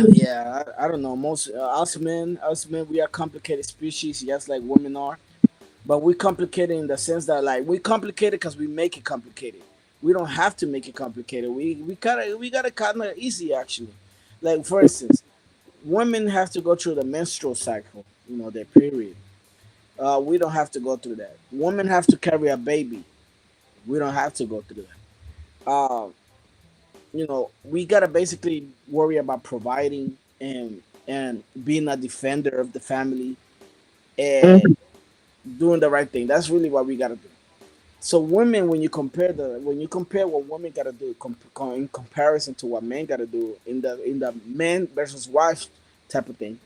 [SPEAKER 1] Yeah, I don't know. Most us men, we are complicated species, just like women are. But we complicated in the sense that like we complicated because we make it complicated. We don't have to make it complicated. We got it kind of easy actually. Like for instance, women have to go through the menstrual cycle. You know their period. We don't have to go through that. Women have to carry a baby. We don't have to go through that. we gotta basically worry about providing and being a defender of the family and
[SPEAKER 3] Mhm.
[SPEAKER 1] doing the right thing. That's really what we gotta do. So women, when you compare what women gotta do in comparison to what men gotta do in the man versus wife type of thing,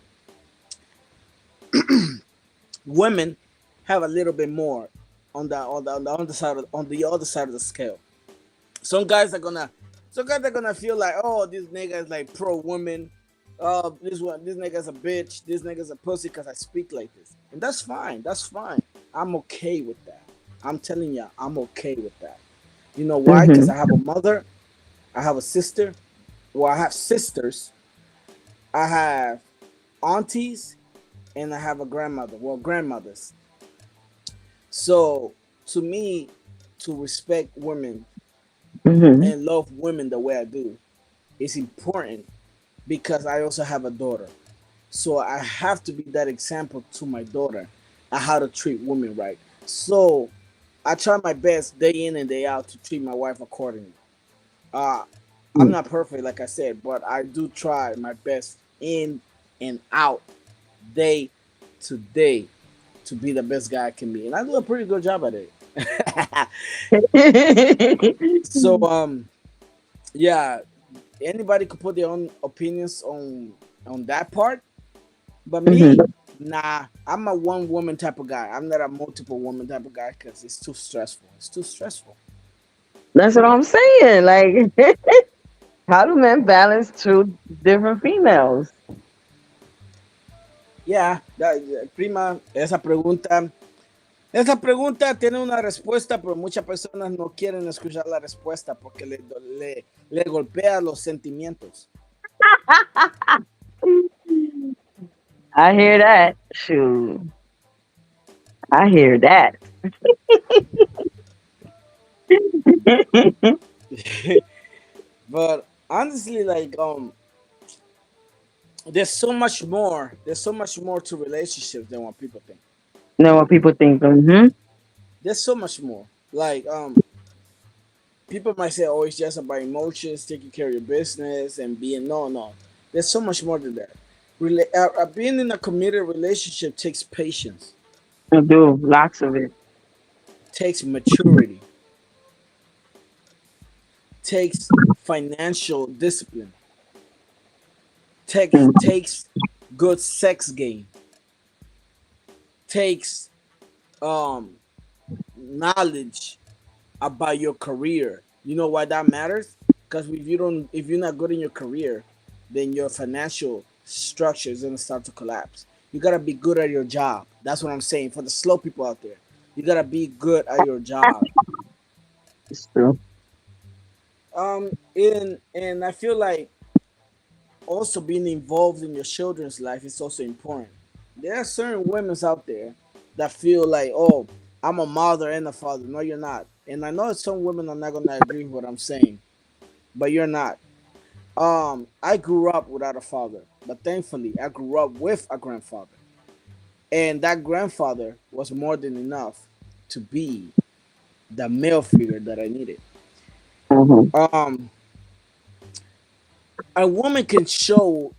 [SPEAKER 1] women have a little bit more on the other side of the scale. Some guys are gonna feel like, oh, this nigga is like pro woman. This nigga's a bitch. This nigga's a pussy because I speak like this, and that's fine. That's fine. I'm okay with that. I'm telling you, I'm okay with that. You know why? Because
[SPEAKER 3] Mhm.
[SPEAKER 1] I have a mother, I have a sister. Well, I have sisters, I have aunties, and I have a grandmother. Well, grandmothers. So to me, to respect women
[SPEAKER 3] Mhm.
[SPEAKER 1] and love women the way I do is important because I also have a daughter. So I have to be that example to my daughter on how to treat women right. So I try my best day in and day out to treat my wife accordingly. Uh, I'm not perfect, like I said, but I do try my best in and out, day to day, to be the best guy I can be, and I do a pretty good job at it. So yeah, anybody could put their own opinions on that part, but me,
[SPEAKER 3] Mhm.
[SPEAKER 1] nah, I'm a one woman type of guy. I'm not a multiple woman type of guy because it's too stressful. It's too stressful.
[SPEAKER 3] That's what I'm saying. Like, how do men balance two different females?
[SPEAKER 1] Yeah, prima, esa pregunta tiene una respuesta, pero muchas personas no quieren escuchar la respuesta porque le golpea los sentimientos.
[SPEAKER 3] I hear that. Shoot, I hear that.
[SPEAKER 1] But honestly, like there's so much more to relationships than what people think.
[SPEAKER 3] Know what people think. Mm-hmm.
[SPEAKER 1] There's so much more. Like people might say, oh, it's just about emotions, taking care of your business, and being no. There's so much more to that. Being in a committed relationship takes patience,
[SPEAKER 3] I do lots of it.
[SPEAKER 1] takes maturity, takes financial discipline, takes good sex game, takes um knowledge about your career. You know why that matters? Because if you're not good in your career, then your financial structure is gonna start to collapse. You gotta be good at your job. That's what I'm saying for the slow people out there. You gotta be good at your job.
[SPEAKER 3] It's true.
[SPEAKER 1] And I feel like also being involved in your children's life is also important. There are certain women out there that feel like, oh, I'm a mother and a father. No, you're not. And I know some women are not gonna agree with what I'm saying, but you're not. I grew up without a father, but thankfully I grew up with a grandfather. And that grandfather was more than enough to be the male figure that I needed.
[SPEAKER 3] Mm-hmm.
[SPEAKER 1] Um, a woman can show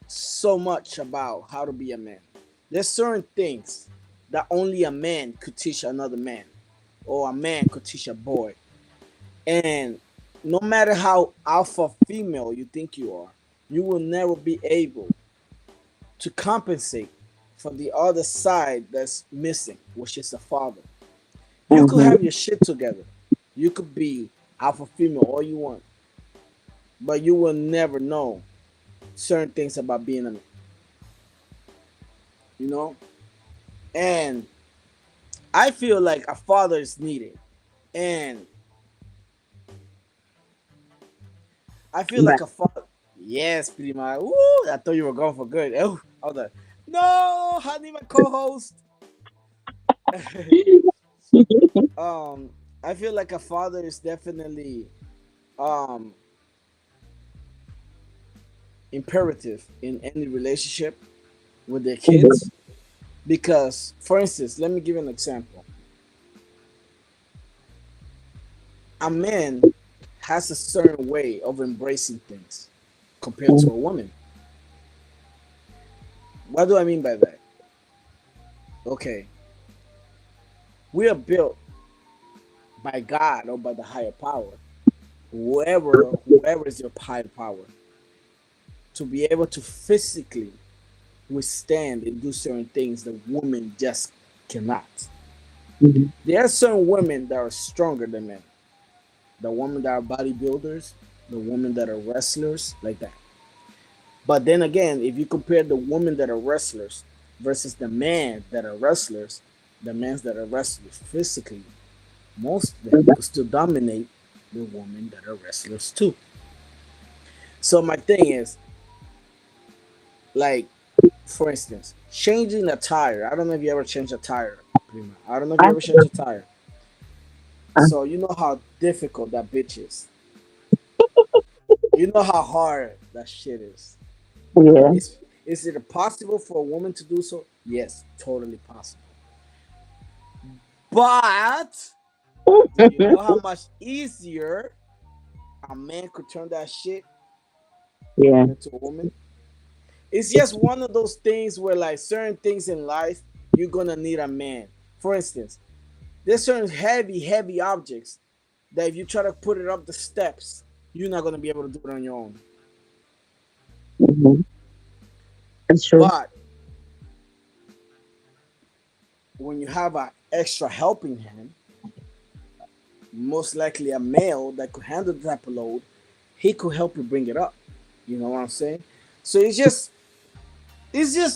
[SPEAKER 1] so much about how to be a man. There's certain things that only a man could teach another man, or a man could teach a boy. And no matter how alpha female you think you are, you will never be able to compensate for the other side that's missing, which is the father. You could
[SPEAKER 3] Mm-hmm.
[SPEAKER 1] have your shit together. You could be alpha female all you want, but you will never know certain things about being a man, you know? And I feel like a father is needed. And I feel like
[SPEAKER 3] Right.
[SPEAKER 1] a father. Yes, prima. Woo, I thought you were going for good. Oh, I was like, no, honey, my co-host. um, I feel like a father is definitely um imperative in any relationship with their
[SPEAKER 3] Mhm.
[SPEAKER 1] kids because, for instance, let me give you an example. A man has a certain way of embracing things compared to
[SPEAKER 3] Mhm.
[SPEAKER 1] a woman. What do I mean by that? Okay, we are built by God or by the higher power, whoever is your higher power, to be able to physically withstand and do certain things that women just cannot.
[SPEAKER 3] Mhm.
[SPEAKER 1] There are certain women that are stronger than men. The women that are bodybuilders, the women that are wrestlers, like that. But then again, if you compare the women that are wrestlers versus the men that are wrestlers, the men that are wrestlers physically, most of them could still dominate the women that are wrestlers too. So my thing is, like, for instance, changing a tire. I don't know if you ever change a tire, Prima. I don't know if you
[SPEAKER 3] I-
[SPEAKER 1] ever change a tire. So you know how difficult that bitch is. You know how hard that shit is.
[SPEAKER 3] Yeah.
[SPEAKER 1] Is it possible for a woman to do so? Yes, totally possible. But do you know how much easier a man could turn that shit
[SPEAKER 3] Yeah.
[SPEAKER 1] compared to a woman? It's just one of those things where, like, certain things in life, you're gonna need a man. For instance, there's certain heavy objects that if you try to put it up the steps, you're not gonna be able to do it on your own.
[SPEAKER 3] Mhm. That's true.
[SPEAKER 1] But when you have an extra helping hand, most likely a male that could handle the type of load, he could help you bring it up. You know what I'm saying? So it's just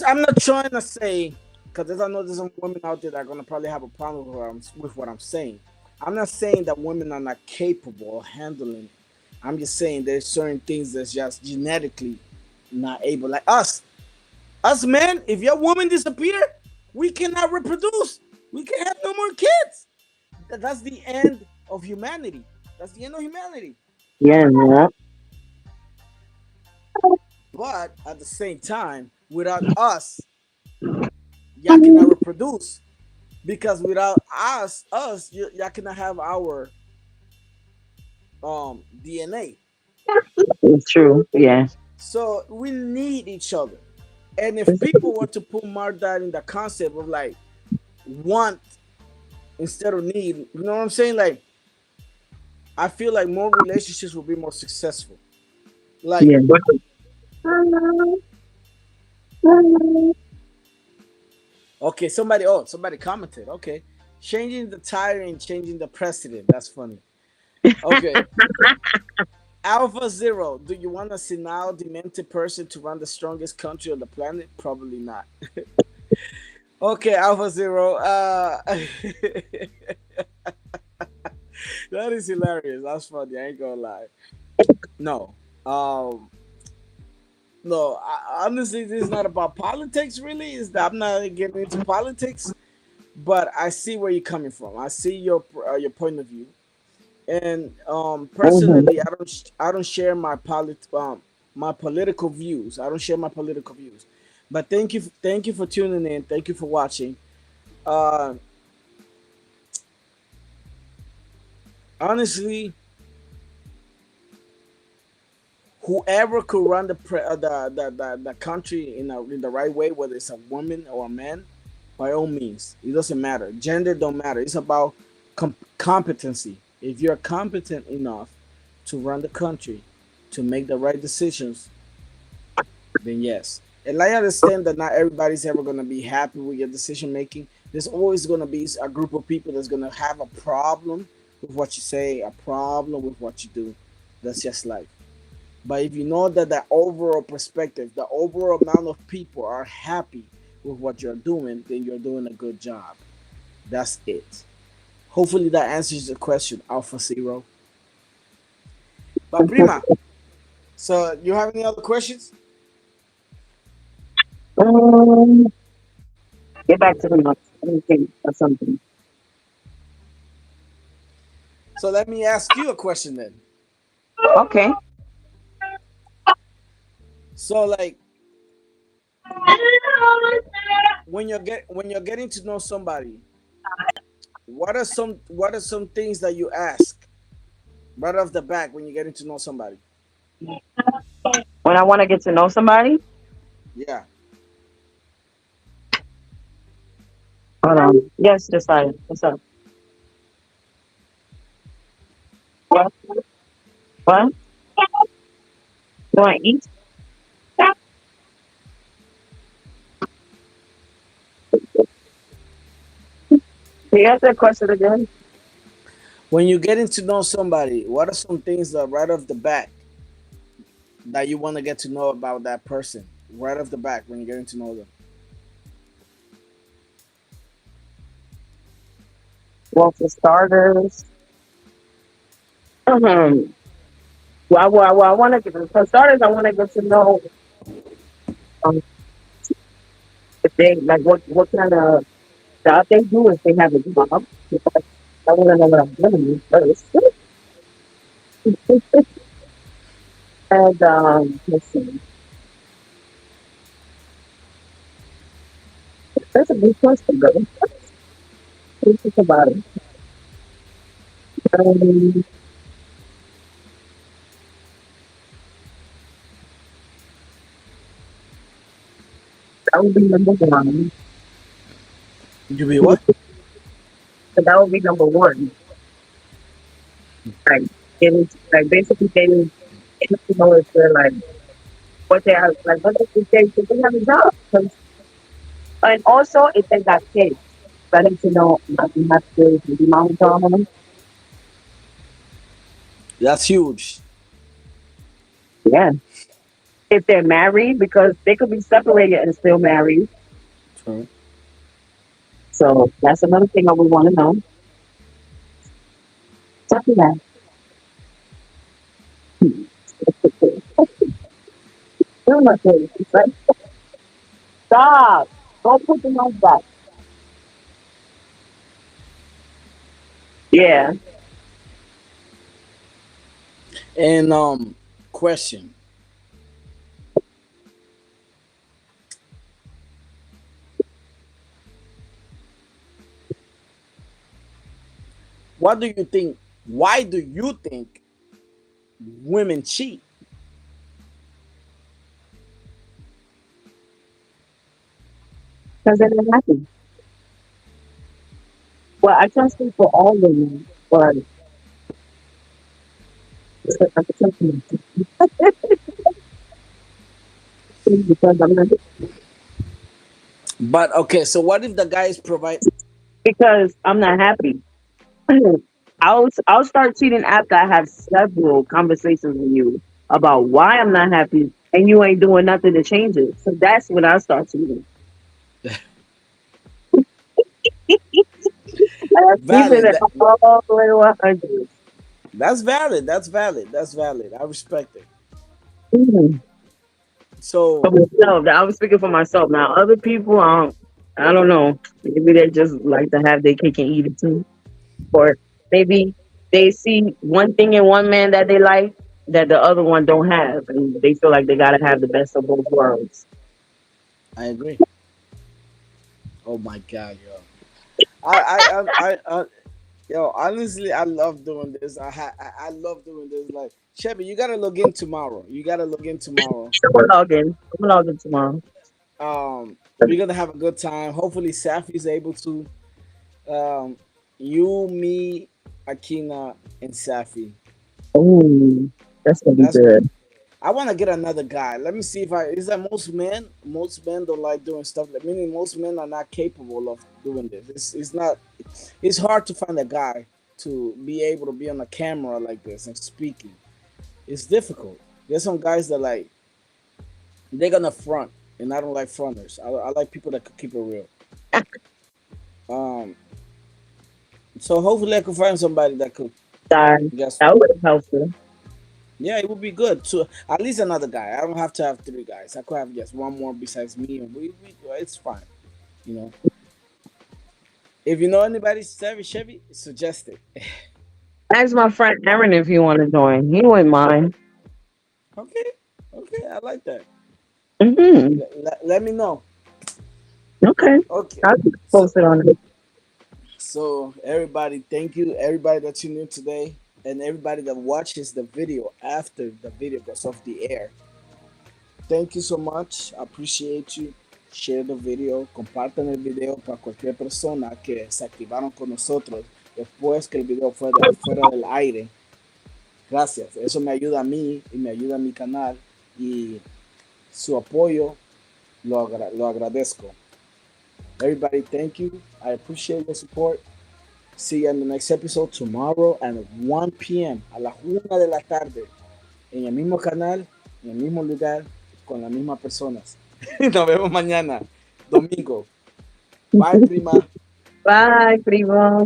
[SPEAKER 1] I'm not trying to say, because I know there's some women out there that are gonna probably have a problem with what I'm saying. I'm not saying that women are not capable of handling it. I'm just saying there's certain things that's just genetically not able. Like us men, if your woman disappear, we cannot reproduce. We can have no more kids. That's the end of humanity. That's the end of humanity.
[SPEAKER 3] Yeah, yeah.
[SPEAKER 1] But at the same time, without us, y'all cannot reproduce. Because without us, y'all cannot have our DNA.
[SPEAKER 3] It's true. Yeah.
[SPEAKER 1] So we need each other. And if people were to put more that in the concept of like want instead of need, you know what I'm saying? Like I feel like more relationships will be more successful. Like,
[SPEAKER 3] Yeah.
[SPEAKER 1] okay, somebody commented. Okay, changing the tire and changing the precedent. That's funny. Okay, Alpha Zero. Do you want a senile, demented person to run the strongest country on the planet? Probably not. Okay, Alpha Zero. That is hilarious. That's funny. I ain't gonna lie. No. Um. No. Honestly, this is not about politics. Really, is that I'm not getting into politics, but I see where you're coming from. I see your point of view, and
[SPEAKER 3] Mhm.
[SPEAKER 1] personally, I don't share my political views. I don't share my political views. But thank you for tuning in. Thank you for watching. Uh, honestly, whoever could run the country in the right way, whether it's a woman or a man, by all means, it doesn't matter. Gender don't matter. It's about competency. If you're competent enough to run the country, to make the right decisions, then yes. And I understand that not everybody's ever gonna be happy with your decision making. There's always gonna be a group of people that's gonna have a problem with what you say, a problem with what you do. That's just life. But if you know that the overall perspective, the overall amount of people are happy with what you're doing, then you're doing a good job. That's it. Hopefully that answers the question, Alpha Zero. But Prima, so you have any other questions?
[SPEAKER 3] Um, get back to the notes. Let me think of something.
[SPEAKER 1] So let me ask you a question then.
[SPEAKER 3] Okay.
[SPEAKER 1] So like when you're getting to know somebody, what are some things that you ask Right off the back when you're getting to know somebody.
[SPEAKER 3] When I want to get to know somebody,
[SPEAKER 1] Yeah.
[SPEAKER 3] hold on. Yes, decided. What's up? What? What? You want to eat? Can you ask that question again?
[SPEAKER 1] When you're getting to know somebody, what are some things that right off the back that you want to get to know about that person? Right off the back when you're getting to know them.
[SPEAKER 3] Well, for starters, um, I want to get for starters, I want to get to know um, if they like what kind of job they do if they have a job. Because I want to know what I'm doing first. And let's see, that's a good question, though. Let's think about it. Um, that would be number one.
[SPEAKER 1] You be what?
[SPEAKER 3] So that would be number one. Like like basically getting to know if they're like what they are like what they have a job. And also if they got kids. Getting to know not to have kids, maybe mom drama.
[SPEAKER 1] That's huge.
[SPEAKER 3] Yeah. If they're married, because they could be separated and still married.
[SPEAKER 1] True.
[SPEAKER 3] So that's another thing I would want to know. Something that. Still not good. It's like, stop. Don't put them on that. Yeah.
[SPEAKER 1] And question. What do you think? Why do you think women cheat?
[SPEAKER 3] Because they're not happy. Well, I can't speak for all women, but I can speak because I'm not,
[SPEAKER 1] But okay, so what if the guys provide?
[SPEAKER 3] because I'm not happy. I'll start cheating after I have several conversations with you about why I'm not happy and you ain't doing nothing to change it. So that's when I start cheating. I'm keeping
[SPEAKER 1] Valid.
[SPEAKER 3] it all the way to 100.
[SPEAKER 1] That's valid. That's valid. That's valid. I respect it.
[SPEAKER 3] Mhm. For
[SPEAKER 1] So
[SPEAKER 3] myself, I was speaking for myself. Now, other people, I don't know. Maybe they just like to have their cake and eat it too. Or maybe they see one thing in one man that they like that the other one don't have, and they feel like they gotta have the best of both worlds.
[SPEAKER 1] I agree. Oh my god, yo. I yo, honestly, I love doing this. I love doing this. Like Chevy, you gotta log in tomorrow. You gotta log in tomorrow.
[SPEAKER 3] So we'll log in. We'll log in tomorrow.
[SPEAKER 1] We're gonna have a good time. Hopefully, Safi's able to. Um, you, me, Akina, and Safi.
[SPEAKER 3] Oh, that's gonna be
[SPEAKER 1] That's good.
[SPEAKER 3] good.
[SPEAKER 1] I want to get another guy. Let me see if I is that most men don't like doing stuff. Like, meaning most men are not capable of doing this. It's not. It's hard to find a guy to be able to be on a camera like this and speaking. It's difficult. There's some guys that like they're gonna front, and I don't like fronters. I like people that could keep it real. Um, so hopefully I can find somebody that could.
[SPEAKER 3] That
[SPEAKER 1] Guess
[SPEAKER 3] that would help you.
[SPEAKER 1] yeah, it would be good to at least another guy. I don't have to have three guys. I could have just one more besides me, and we it's fine. You know, if you know anybody Chevy, suggest it.
[SPEAKER 3] Ask my friend Aaron if you want to join. He wouldn't mind.
[SPEAKER 1] Okay, okay, I like that.
[SPEAKER 3] Hmm.
[SPEAKER 1] Let me know.
[SPEAKER 3] Okay,
[SPEAKER 1] Okay,
[SPEAKER 3] I'll keep
[SPEAKER 1] so
[SPEAKER 3] posted on it.
[SPEAKER 1] everybody, thank you everybody that tuned in today. and everybody that watches the video after the video goes off the air. Thank you so much. I appreciate you. Share the video, compartan el video para cualquier persona que se activaron con nosotros después que el video fue fuera del aire. Gracias. Eso me ayuda a mí y me ayuda a mi canal y su apoyo lo agradezco. Everybody, thank you. I appreciate the support. See you in the next episode tomorrow at 1 p.m. a las 1 de la tarde en el mismo canal, en el mismo lugar, con las mismas personas. Nos vemos mañana, domingo. Bye, prima.
[SPEAKER 3] Bye, primo.